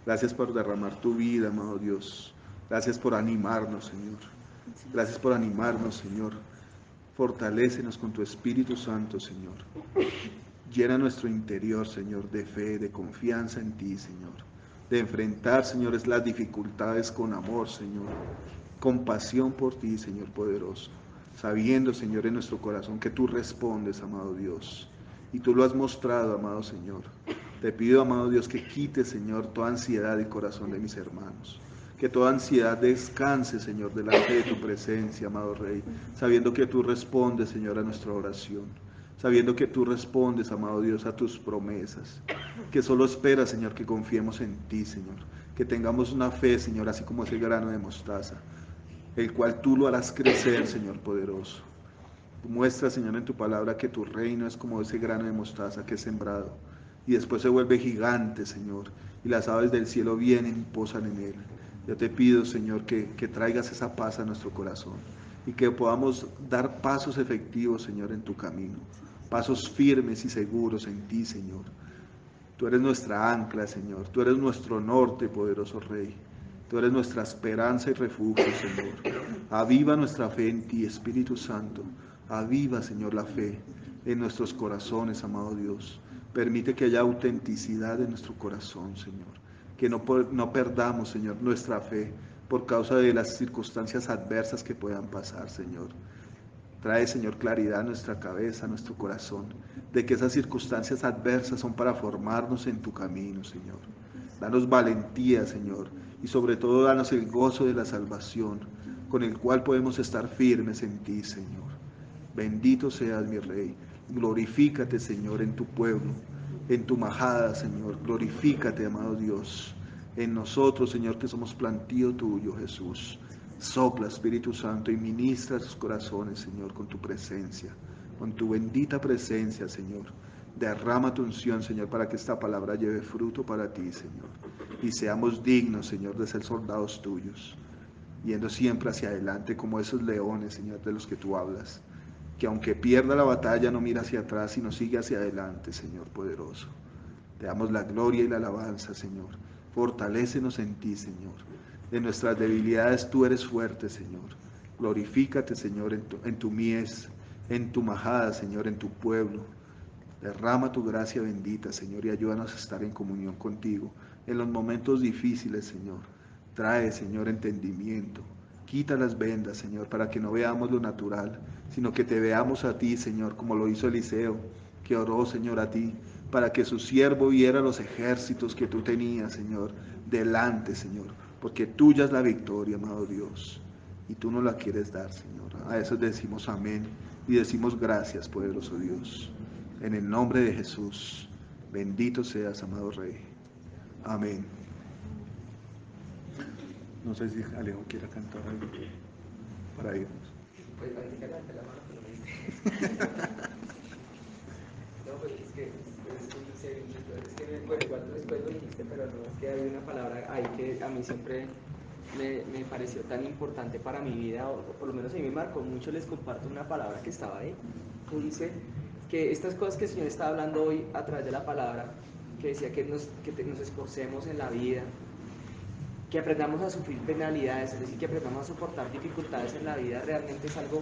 Gracias por derramar tu vida, amado Dios. Gracias por animarnos, Señor. Gracias por animarnos, Señor. Fortalécenos con tu Espíritu Santo, Señor. Llena nuestro interior, Señor, de fe, de confianza en ti, Señor. De enfrentar, Señor, las dificultades con amor, Señor. Compasión por ti, Señor poderoso. Sabiendo, Señor, en nuestro corazón que tú respondes, amado Dios. Y tú lo has mostrado, amado Señor. Te pido, amado Dios, que quites, Señor, toda ansiedad del corazón de mis hermanos. Que toda ansiedad descanse, Señor, delante de tu presencia, amado Rey. Sabiendo que tú respondes, Señor, a nuestra oración. Sabiendo que tú respondes, amado Dios, a tus promesas. Que solo esperas, Señor, que confiemos en ti, Señor. Que tengamos una fe, Señor, así como ese grano de mostaza, el cual tú lo harás crecer, Señor poderoso. Tú muestras, Señor, en tu palabra que tu reino es como ese grano de mostaza que es sembrado y después se vuelve gigante, Señor, y las aves del cielo vienen y posan en él. Yo te pido, Señor, que traigas esa paz a nuestro corazón y que podamos dar pasos efectivos, Señor, en tu camino, pasos firmes y seguros en ti, Señor. Tú eres nuestra ancla, Señor, tú eres nuestro norte, poderoso Rey. Tú eres nuestra esperanza y refugio, Señor. Aviva nuestra fe en ti, Espíritu Santo. Aviva, Señor, la fe en nuestros corazones, amado Dios. Permite que haya autenticidad en nuestro corazón, Señor. Que no perdamos, Señor, nuestra fe por causa de las circunstancias adversas que puedan pasar, Señor. Trae, Señor, claridad a nuestra cabeza, a nuestro corazón, de que esas circunstancias adversas son para formarnos en tu camino, Señor. Danos valentía, Señor, y sobre todo danos el gozo de la salvación, con el cual podemos estar firmes en ti, Señor. Bendito seas, mi Rey. Glorifícate, Señor, en tu pueblo, en tu majada, Señor. Glorifícate, amado Dios, en nosotros, Señor, que somos plantío tuyo, Jesús. Sopla, Espíritu Santo, y ministra sus corazones, Señor, con tu presencia. con tu bendita presencia, Señor. Derrama tu unción, Señor, para que esta palabra lleve fruto para ti, Señor. Y seamos dignos, Señor, de ser soldados tuyos, yendo siempre hacia adelante como esos leones, Señor, de los que tú hablas. Que aunque pierda la batalla, no mira hacia atrás, sino sigue hacia adelante, Señor poderoso. Te damos la gloria y la alabanza, Señor. Fortalécenos en ti, Señor. De nuestras debilidades tú eres fuerte, Señor. Glorifícate, Señor, en tu mies, en tu majada, Señor, en tu pueblo. Derrama tu gracia bendita, Señor, y ayúdanos a estar en comunión contigo. En los momentos difíciles, Señor, trae, Señor, entendimiento. Quita las vendas, Señor, para que no veamos lo natural, sino que te veamos a ti, Señor, como lo hizo Eliseo, que oró, Señor, a ti, para que su siervo viera los ejércitos que tú tenías, Señor, delante, Señor, porque tuya es la victoria, amado Dios, y tú nos la quieres dar, Señor. A eso decimos amén y decimos gracias, poderoso Dios. En el nombre de Jesús, bendito seas, amado Rey. Amén. No sé si Alejo quiera cantar algo para irnos. Pues ahorita levanté la mano, pero me diste. No, pues es que es muy serio. Es que, bueno, igual después lo dijiste, pero no, es que hay una palabra ahí que a mí siempre me pareció tan importante para mi vida, o por lo menos a mí me marcó mucho. Les comparto una palabra que estaba ahí, que dice que estas cosas que el Señor está hablando hoy a través de la palabra, que decía que nos esforcemos en la vida, que aprendamos a sufrir penalidades, es decir, que aprendamos a soportar dificultades en la vida, realmente es algo,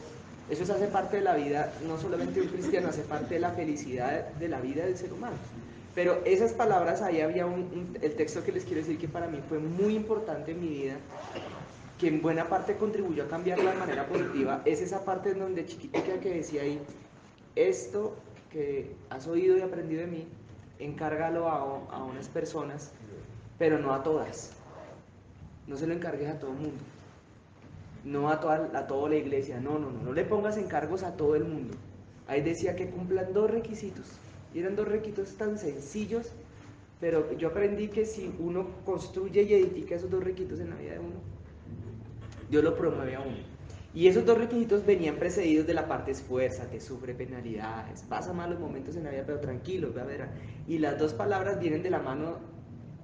eso hace parte de la vida, no solamente de un cristiano, hace parte de la felicidad de la vida del ser humano. Pero esas palabras, ahí había el texto que les quiero decir que para mí fue muy importante en mi vida, que en buena parte contribuyó a cambiarla de manera positiva, es esa parte en donde chiquitica que decía ahí, esto que has oído y aprendido de mí, encárgalo a unas personas, pero no a todas. No se lo encargues a todo el mundo, no a toda la iglesia, no le pongas encargos a todo el mundo. Ahí decía que cumplan 2 requisitos, y eran 2 requisitos tan sencillos, pero yo aprendí que si uno construye y edifica esos 2 requisitos en la vida de uno, Dios lo promueve a uno. Y esos 2 requisitos venían precedidos de la parte esfuérzate, sufre penalidades, pasa malos momentos en la vida, pero tranquilo, a ver. Y las 2 palabras vienen de la mano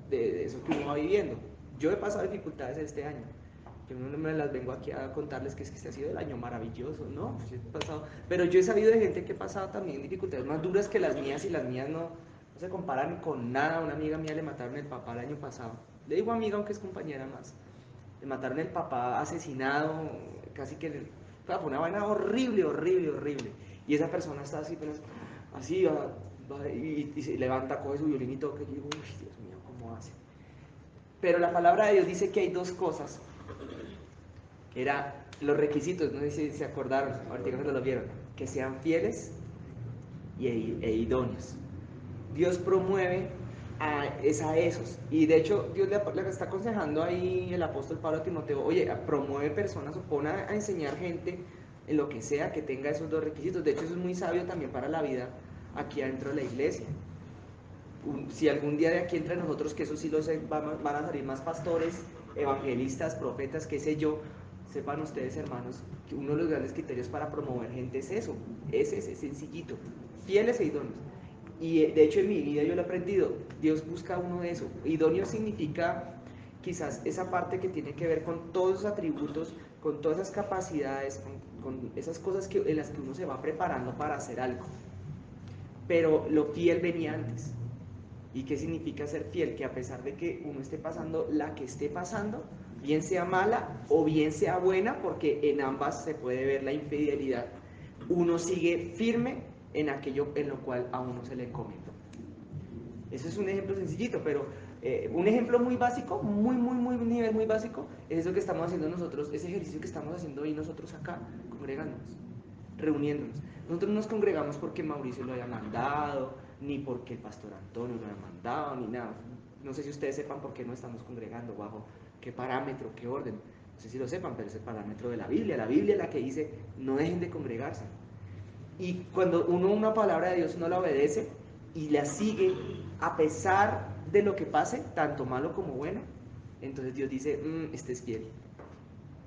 de eso que uno va viviendo. Yo he pasado dificultades este año. Yo no me las vengo aquí a contarles que es que este ha sido el año maravilloso, ¿no? Pues he pasado, pero yo he sabido de gente que ha pasado también dificultades más duras que las mías, y las mías no se comparan con nada. Una amiga mía le mataron el papá el año pasado. Le digo amiga aunque es compañera más. Le mataron el papá asesinado, casi que fue una vaina horrible, horrible, horrible. Y esa persona está así, pero así, y se levanta, coge su violín y toca. Y yo digo, uy, Dios mío, ¿cómo hace? Pero la palabra de Dios dice que hay 2 cosas. Era los requisitos, no sé si se acordaron, ahorita cuando lo vieron, que sean fieles e idóneos. Dios promueve a esos. Y de hecho, Dios le está aconsejando ahí el apóstol Pablo a Timoteo, oye, promueve personas o pone a enseñar gente en lo que sea que tenga esos 2 requisitos. De hecho, eso es muy sabio también para la vida aquí adentro de la iglesia. Si algún día de aquí entre nosotros, que eso sí lo sé, van a salir más pastores, evangelistas, profetas, qué sé yo, sepan ustedes, hermanos, que uno de los grandes criterios para promover gente es eso, es ese, sencillito, fieles e idóneos. Y de hecho en mi vida yo lo he aprendido, Dios busca uno de eso. Idóneo significa quizás esa parte que tiene que ver con todos esos atributos, con todas esas capacidades, con esas cosas en las que uno se va preparando para hacer algo. Pero lo fiel venía antes. ¿Y qué significa ser fiel? Que a pesar de que uno esté pasando la que esté pasando, bien sea mala o bien sea buena, porque en ambas se puede ver la infidelidad, uno sigue firme en aquello en lo cual a uno se le encomendó. Eso es un ejemplo sencillito, pero un ejemplo muy básico, un nivel muy básico, es eso que estamos haciendo nosotros, ese ejercicio que estamos haciendo hoy nosotros acá, congregándonos, reuniéndonos. Nosotros nos congregamos porque Mauricio lo haya mandado, ni porque el pastor Antonio lo haya mandado, ni nada. No sé si ustedes sepan por qué no estamos congregando, bajo qué parámetro, qué orden. No sé si lo sepan, pero es el parámetro de la Biblia. La Biblia es la que dice, no dejen de congregarse. Y cuando uno una palabra de Dios no la obedece y la sigue a pesar de lo que pase, tanto malo como bueno, entonces Dios dice, este es fiel.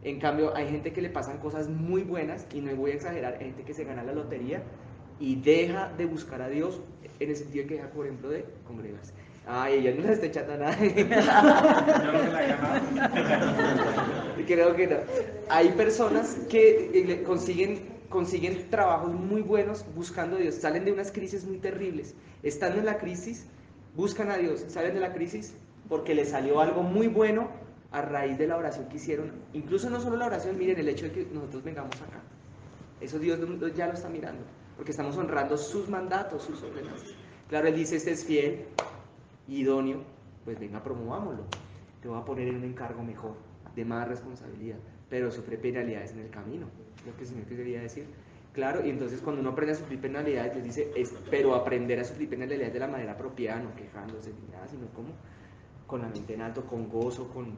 En cambio, hay gente que le pasan cosas muy buenas, y no voy a exagerar, hay gente que se gana la lotería y deja de buscar a Dios en el sentido de que deja, por ejemplo, de congregarse. Ay, ella no le está echando nada. Creo que no. Hay personas que consiguen trabajos muy buenos buscando a Dios, salen de unas crisis muy terribles, estando en la crisis, buscan a Dios, salen de la crisis porque les salió algo muy bueno a raíz de la oración que hicieron. Incluso no solo la oración, miren el hecho de que nosotros vengamos acá. Eso Dios ya lo está mirando, porque estamos honrando sus mandatos, sus ordenanzas. Claro, Él dice, este es fiel, idóneo, pues venga, promovámoslo. Te voy a poner en un encargo mejor, de más responsabilidad, pero sufre penalidades en el camino, lo que el Señor quería decir. Claro, y entonces cuando uno aprende a sufrir penalidades, les dice, pero aprender a sufrir penalidades de la manera apropiada, no quejándose ni nada, sino como con la mente en alto, con gozo, con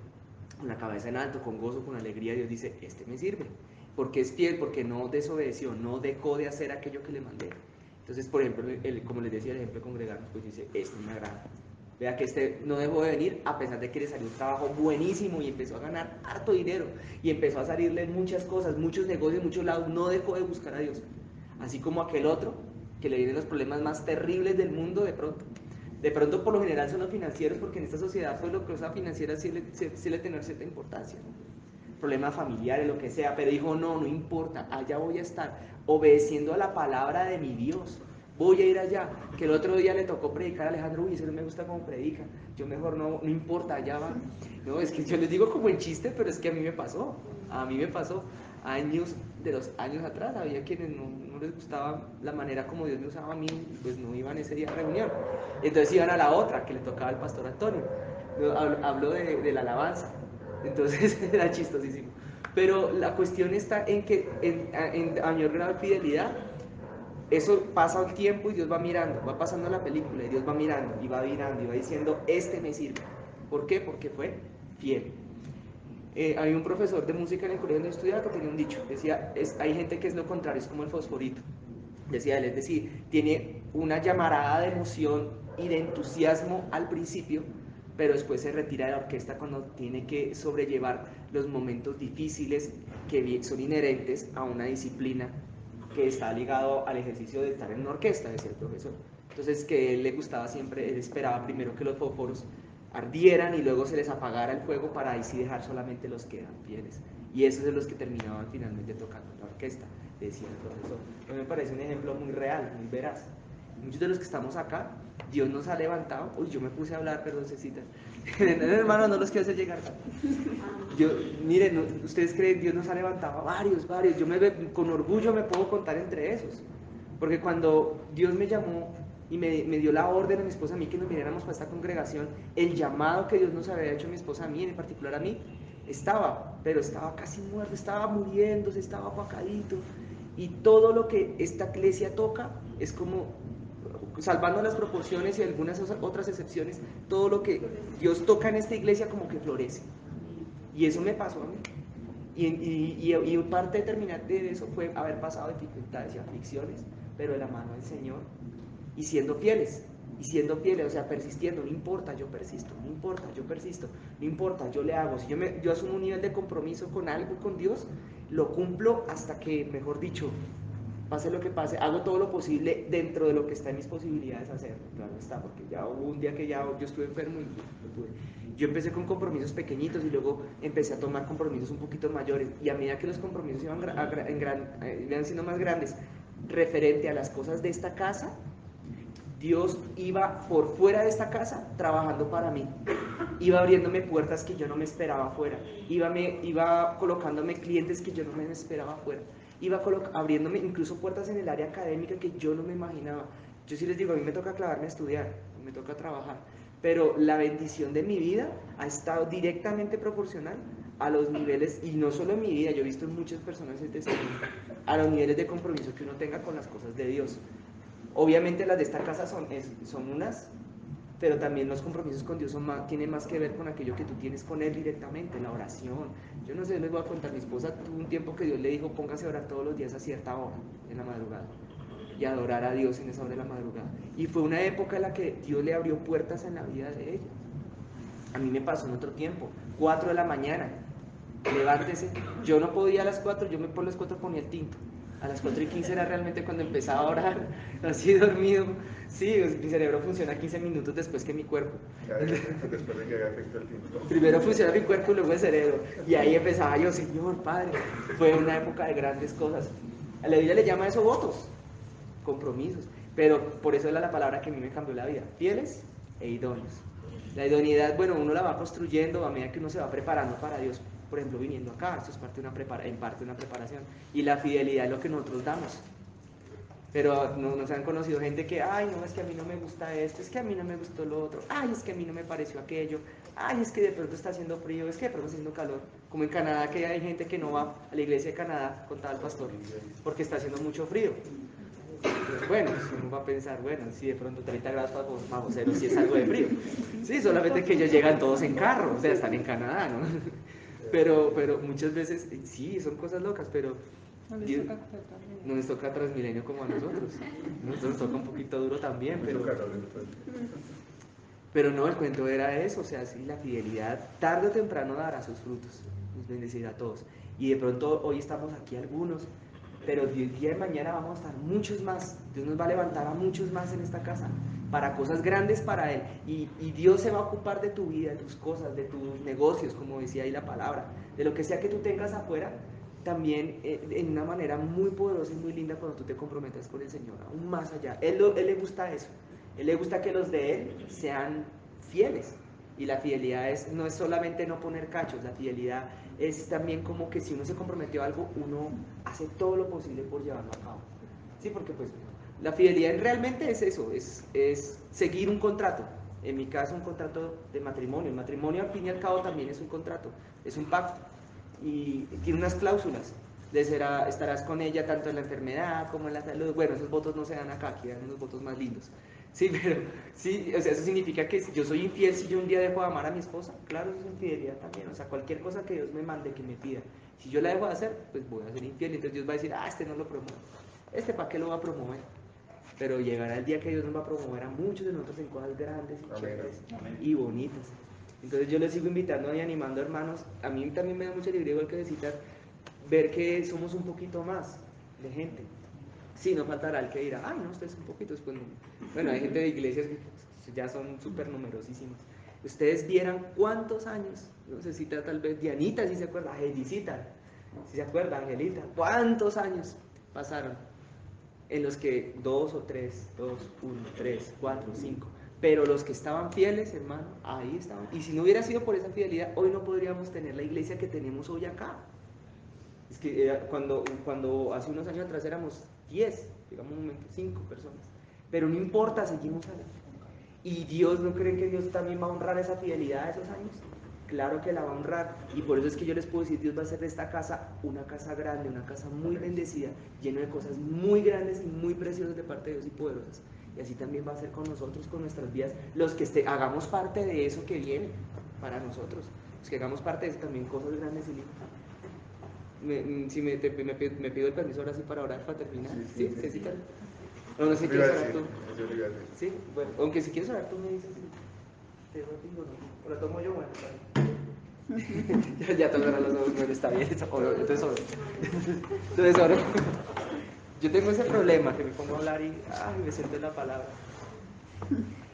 la cabeza en alto, con gozo, con alegría. Dios dice, este me sirve, porque es fiel, porque no desobedeció, no dejó de hacer aquello que le mandé. Entonces, por ejemplo, como les decía, el ejemplo de congregarnos, pues dice, este me agrada. Vea que este no dejó de venir a pesar de que le salió un trabajo buenísimo y empezó a ganar harto dinero y empezó a salirle muchas cosas, muchos negocios, muchos lados, no dejó de buscar a Dios. Así como aquel otro que le vienen los problemas más terribles del mundo de pronto. De pronto por lo general son los financieros, porque en esta sociedad pues la cosa financiera suele tener cierta importancia. Problemas familiares, lo que sea, pero dijo, no importa, allá voy a estar, obedeciendo a la palabra de mi Dios. Voy a ir allá, que el otro día le tocó predicar a Alejandro, uy, ese no me gusta cómo predica, yo mejor no importa, allá va. No, es que yo les digo como en chiste, pero es que a mí me pasó, años, de los años atrás, había quienes no les gustaba la manera como Dios me usaba a mí, pues no iban ese día a reunión, entonces iban a la otra, que le tocaba al pastor Antonio. Hablo de la alabanza, entonces era chistosísimo. Pero la cuestión está en que a mayor grado de fidelidad, eso pasa el tiempo y Dios va mirando, va pasando la película y Dios va mirando y va mirando y va diciendo, este me sirve. ¿Por qué? Porque fue fiel. Había un profesor de música en el colegio donde estudiaba que tenía un dicho, decía, hay gente que es lo contrario, es como el fosforito. Decía él, es decir, tiene una llamarada de emoción y de entusiasmo al principio, pero después se retira de la orquesta cuando tiene que sobrellevar los momentos difíciles que son inherentes a una disciplina que está ligado al ejercicio de estar en una orquesta, decía el profesor. Entonces, que él le gustaba siempre, él esperaba primero que los fósforos ardieran y luego se les apagara el fuego para ahí sí dejar solamente los que eran fieles. Y esos son los que terminaban finalmente tocando en la orquesta, decía el profesor. Me parece un ejemplo muy real, muy veraz. Muchos de los que estamos acá, Dios nos ha levantado. Uy, yo me puse a hablar, perdón, Cecita. Hermano, no los quiero hacer llegar. Miren, ustedes creen, Dios nos ha levantado a varios. Yo con orgullo me puedo contar entre esos. Porque cuando Dios me llamó y me dio la orden a mi esposa a mí que nos viniéramos para esta congregación, el llamado que Dios nos había hecho a mi esposa a mí, en particular a mí, pero estaba casi muerto, estaba muriéndose, estaba apacadito. Y todo lo que esta iglesia toca es como, salvando las proporciones y algunas otras excepciones, todo lo que Dios toca en esta iglesia como que florece. Y eso me pasó a mí. Y parte determinante de eso fue haber pasado dificultades y aflicciones, pero de la mano del Señor, y siendo fieles, o sea, persistiendo. No importa, yo persisto, no importa, yo persisto, no importa, yo le hago. Si yo asumo un nivel de compromiso con algo, con Dios, lo cumplo hasta que, mejor dicho, pase lo que pase, hago todo lo posible dentro de lo que está en mis posibilidades hacer. Claro está, porque ya hubo un día que yo estuve enfermo y no pude. Yo empecé con compromisos pequeñitos y luego empecé a tomar compromisos un poquito mayores, y a medida que los compromisos iban siendo más grandes referente a las cosas de esta casa, Dios iba por fuera de esta casa trabajando para mí, iba abriéndome puertas que yo no me esperaba afuera, iba colocándome clientes que yo no me esperaba afuera, iba abriéndome incluso puertas en el área académica que yo no me imaginaba. Yo sí les digo, a mí me toca clavarme a estudiar, me toca trabajar, pero la bendición de mi vida ha estado directamente proporcional a los niveles, y no solo en mi vida, yo he visto en muchas personas el testimonio, a los niveles de compromiso que uno tenga con las cosas de Dios. Obviamente las de esta casa son unas, pero también los compromisos con Dios tienen más que ver con aquello que tú tienes con Él directamente, la oración. Yo no sé, les voy a contar, mi esposa tuvo un tiempo que Dios le dijo, póngase a orar todos los días a cierta hora, en la madrugada, y adorar a Dios en esa hora de la madrugada. Y fue una época en la que Dios le abrió puertas en la vida de ella. A mí me pasó en otro tiempo, 4 de la mañana, levántese. Yo no podía a las 4, yo por las 4 ponía el tinto. A las 4:15 era realmente cuando empezaba a orar, así dormido. Sí, mi cerebro funciona 15 minutos después que mi cuerpo. Después de que haga efecto el tiempo. Primero funciona mi cuerpo y luego el cerebro. Y ahí empezaba yo, Señor, Padre. Fue una época de grandes cosas. A la Biblia le llama eso votos, compromisos. Pero por eso era la palabra que a mí me cambió la vida. Fieles e idóneos. La idoneidad, bueno, uno la va construyendo a medida que uno se va preparando para Dios. Por ejemplo, viniendo acá, esto es parte de en parte de una preparación. Y la fidelidad es lo que nosotros damos. Pero no, nos han conocido gente que, ay, no, es que a mí no me gusta esto, es que a mí no me gustó lo otro, ay, es que a mí no me pareció aquello, ay, es que de pronto está haciendo frío, es que de pronto está haciendo calor. Como en Canadá, que hay gente que no va a la iglesia de Canadá, contaba el pastor, porque está haciendo mucho frío. Entonces, bueno, si uno va a pensar, bueno, si de pronto 30 grados bajo cero, si es algo de frío. Sí, solamente que ellos llegan todos en carro, o sea, están en Canadá, ¿no? Pero muchas veces, sí, son cosas locas, pero no les toca Transmilenio como a nosotros. Nosotros nos toca un poquito duro también, pero no, el cuento era eso, o sea, sí, la fidelidad tarde o temprano dará sus frutos, nos bendecirá a todos. Y de pronto hoy estamos aquí algunos, pero el día de mañana vamos a estar muchos más. Dios nos va a levantar a muchos más en esta casa, para cosas grandes para Él. Y Dios se va a ocupar de tu vida, de tus cosas, de tus negocios, como decía ahí la palabra, de lo que sea que tú tengas afuera, también en una manera muy poderosa y muy linda cuando tú te comprometes con el Señor, aún más allá. Él le gusta eso. Él le gusta que los de Él sean fieles. Y la fidelidad no es solamente no poner cachos, la fidelidad es también como que si uno se comprometió a algo, uno hace todo lo posible por llevarlo a cabo. Sí, porque pues la fidelidad realmente es eso, es seguir un contrato. En mi caso, un contrato de matrimonio. El matrimonio, al fin y al cabo, también es un contrato, es un pacto. Y tiene unas cláusulas. Estarás con ella tanto en la enfermedad como en la salud. Bueno, esos votos no se dan acá, aquí dan unos votos más lindos. Sí, pero sí, o sea, eso significa que yo soy infiel si yo un día dejo de amar a mi esposa. Claro, eso es infidelidad también. O sea, cualquier cosa que Dios me mande, que me pida, si yo la dejo de hacer, pues voy a ser infiel. Entonces Dios va a decir, este no lo promueve. ¿Para qué lo va a promover? Pero llegará el día que Dios nos va a promover a muchos de nosotros en cosas grandes y chéveres y bonitas. Entonces yo les sigo invitando y animando, hermanos. A mí también me da mucha alegría, igual que necesitar ver que somos un poquito más de gente. Sí, no faltará el que dirá, ay, no, ustedes son poquitos. Pues, bueno, hay gente de iglesias que ya son súper numerosísimos. Ustedes vieran cuántos años, no sé si tal vez Dianita, si se acuerda, Angelicita, si se acuerda, Angelita, cuántos años pasaron en los que 2 o 3, 2, 1, 3, 4, 5, pero los que estaban fieles, hermano, ahí estaban. Y si no hubiera sido por esa fidelidad, hoy no podríamos tener la iglesia que tenemos hoy acá. Es que cuando hace unos años atrás éramos 10, digamos un momento, 5 personas. Pero no importa, seguimos ahí. ¿Y Dios no creen que Dios también va a honrar esa fidelidad de esos años? Claro que la va a honrar. Y por eso es que yo les puedo decir, Dios va a hacer de esta casa una casa grande, una casa muy bendecida, llena de cosas muy grandes y muy preciosas de parte de Dios y poderosas. Y así también va a ser con nosotros, con nuestras vidas, los que hagamos parte de eso que viene para nosotros. Los que hagamos parte de eso también, cosas grandes y lindas. Si me pido el permiso ahora sí para orar, para terminar. Sí, Cecilia. No, no sé si quieres orar tú. Sí, bueno, aunque si quieres orar tú me dices. Te lo digo, no. O la tomo yo, bueno, ya te los ojos, bueno, está bien. Entonces oro. Entonces oro. Yo tengo ese problema que me pongo a hablar y me siento en la palabra.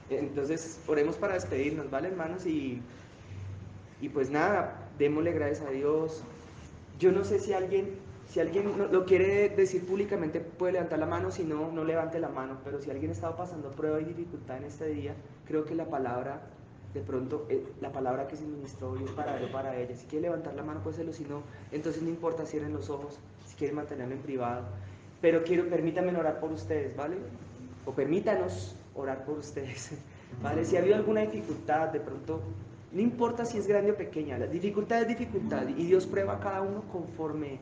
Entonces, oremos para despedirnos, ¿vale, hermanos? Y pues nada, démosle gracias a Dios. Yo no sé si alguien lo quiere decir públicamente, puede levantar la mano, si no, no levante la mano, pero si alguien ha estado pasando prueba y dificultad en este día, creo que la palabra, de pronto, la palabra que se ministró hoy es para ella. Si quiere levantar la mano, puede hacerlo, si no, entonces no importa, cierren los ojos, si quieren mantenerlo en privado. Pero permítanme orar por ustedes, ¿vale? O permítanos orar por ustedes, ¿vale? Si ha habido alguna dificultad, de pronto, no importa si es grande o pequeña, la dificultad es dificultad y Dios prueba a cada uno conforme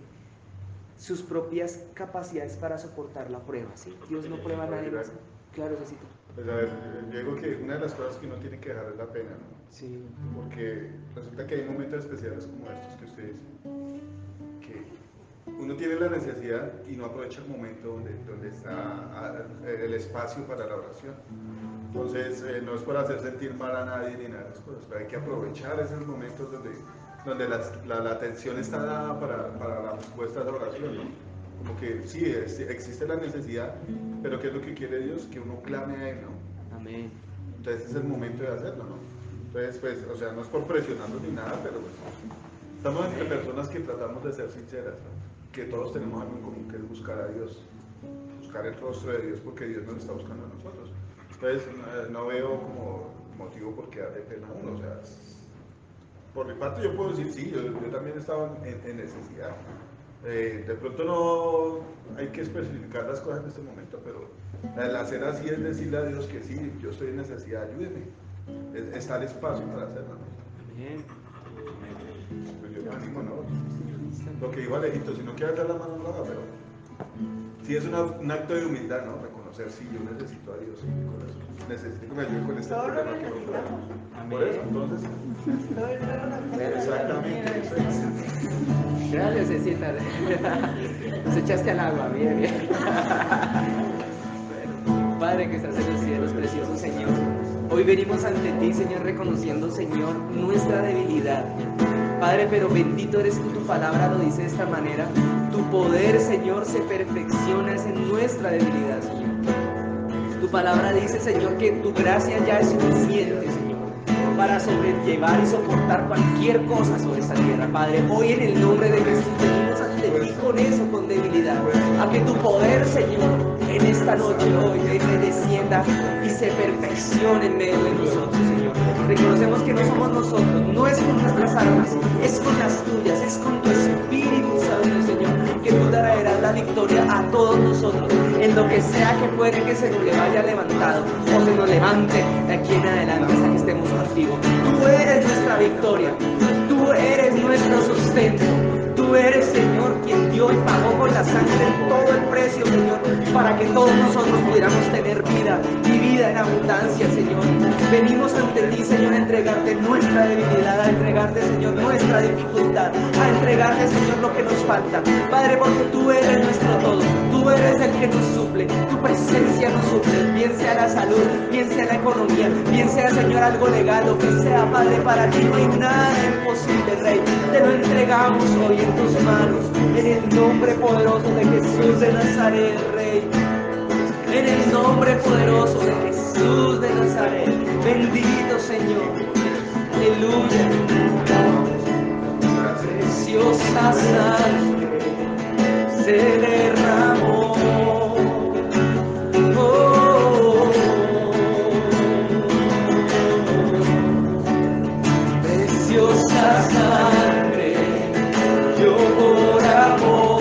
sus propias capacidades para soportar la prueba, ¿sí? Dios no prueba a nadie más. Claro, Cecito. Pues a ver, yo digo que una de las cosas que uno tiene que dejar es la pena, ¿no? Sí. Porque resulta que hay momentos especiales como estos que usted dice, que uno tiene la necesidad y no aprovecha el momento donde está el espacio para la oración. Entonces, no es por hacer sentir mal a nadie ni nada de esas cosas, pero hay que aprovechar esos momentos donde la atención está dada para la respuesta de la oración, ¿no? como que sí, existe la necesidad, pero ¿qué es lo que quiere Dios? Que uno clame a Él, ¿no? Amén. Entonces es el momento de hacerlo, ¿no? Entonces, pues, o sea, no es por presionarnos ni nada, pero pues, estamos entre personas que tratamos de ser sinceras, ¿no? Que todos tenemos algo en común, que es buscar a Dios, buscar el rostro de Dios, porque Dios nos está buscando a nosotros. Entonces, no veo como motivo por qué darle pena a uno, o sea, por mi parte yo puedo decir, sí, yo también estaba en necesidad. De pronto no hay que especificar las cosas en este momento, pero el hacer así es decirle a Dios que sí, yo estoy en necesidad, ayúdeme. Está el espacio para hacerlo, ¿no? Amén. Pues yo me animo, ¿no? Lo que dijo Alejito, si no quiere dar la mano, no lo haga, pero sí es un acto de humildad, ¿no? Reconocer, sí, yo necesito a Dios en mi corazón. Necesito que me ayude con este Todos lo problema que me necesitamos. Por eso, entonces, Todo el mundo nos necesita. exactamente, eso es. Gracias, Cecita. Nos echaste al agua, bien, bien. Padre que estás en los cielos, precioso Señor. Hoy venimos ante ti, Señor, reconociendo, Señor, nuestra debilidad. Padre, pero bendito eres tú, tu palabra lo dice de esta manera. Tu poder, Señor, se perfecciona en nuestra debilidad, Señor. Tu palabra dice, Señor, que tu gracia ya es suficiente, Señor, para sobrellevar y soportar cualquier cosa sobre esta tierra. Padre, hoy en el nombre de Jesús venimos ante ti con eso, con debilidad. A que tu poder, Señor, en esta noche hoy descienda y se perfeccione en medio de nosotros, Señor. Reconocemos que no somos nosotros, no es con nuestras armas, es con las tuyas, es con tu Espíritu Santo, Señor, que tú traerás la victoria a todos nosotros, en lo que sea que puede que se nos le vaya levantado o se nos levante de aquí en adelante hasta que estemos contigo. Tú eres nuestra victoria, tú eres nuestro sustento. Tú eres, Señor, quien dio y pagó con la sangre todo el precio, Señor, para que todos nosotros pudiéramos tener vida y vida en abundancia, Señor. Venimos ante ti, Señor, a entregarte nuestra debilidad, a entregarte, Señor, nuestra dificultad, a entregarte, Señor, lo que nos falta. Padre, porque tú eres nuestro todo, tú eres el que nos suple, tu presencia nos suple, bien sea la salud, bien sea la economía, bien sea, Señor, algo legal, lo que sea, Padre, para ti no hay nada imposible, Rey. Te lo entregamos hoy en tus manos, en el nombre poderoso de Jesús de Nazaret, Rey. En el nombre poderoso de Jesús de Nazaret. Bendito Señor. Aleluya. Preciosa sangre se derramó. Oh, preciosa sangre, yo por amor.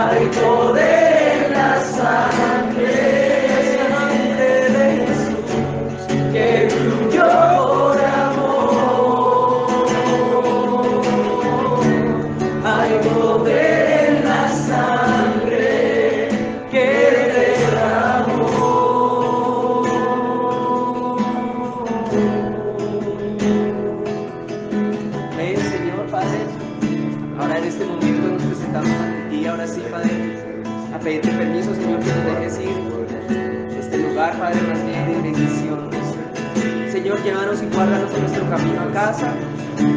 Hay poder en la sangre de Jesús que fluyó por amor. Hay poder en la sangre que derramó. Ven, Señor, Padre, ahora en este momento nos presentamos ante ti, ahora sí, Padre, a pedirte permiso, Señor, que nos dejes ir de este lugar, Padre, más bien de bendición. Señor, llévanos y guárdanos en nuestro camino a casa,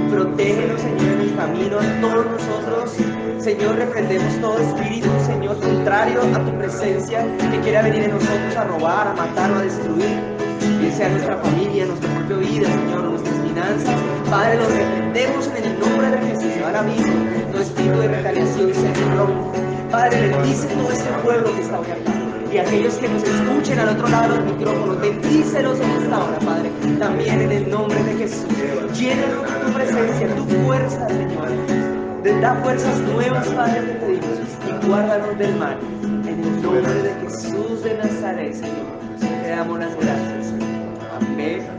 protégenos, Señor, en el camino a todos nosotros. Señor, reprendemos todo espíritu, Señor, contrario a tu presencia, que quiera venir en nosotros a robar, a matar o a destruir, bien sea nuestra familia, nuestra propia vida, Señor, nuestras finanzas. Padre, los reprendemos en el nombre de Jesús. Ahora mismo, todo espíritu de retaliación se rompe. Padre, bendice todo este pueblo que está hoy acá. Y aquellos que nos escuchen al otro lado del micrófono, bendícelos en esta hora, Padre, también en el nombre de Jesús. Llénanos de tu presencia, tu fuerza, Señor. Da fuerzas nuevas, Padre, te pedimos, y guárdanos del mal. En el nombre de Jesús de Nazaret, Señor, te damos las gracias. Amén.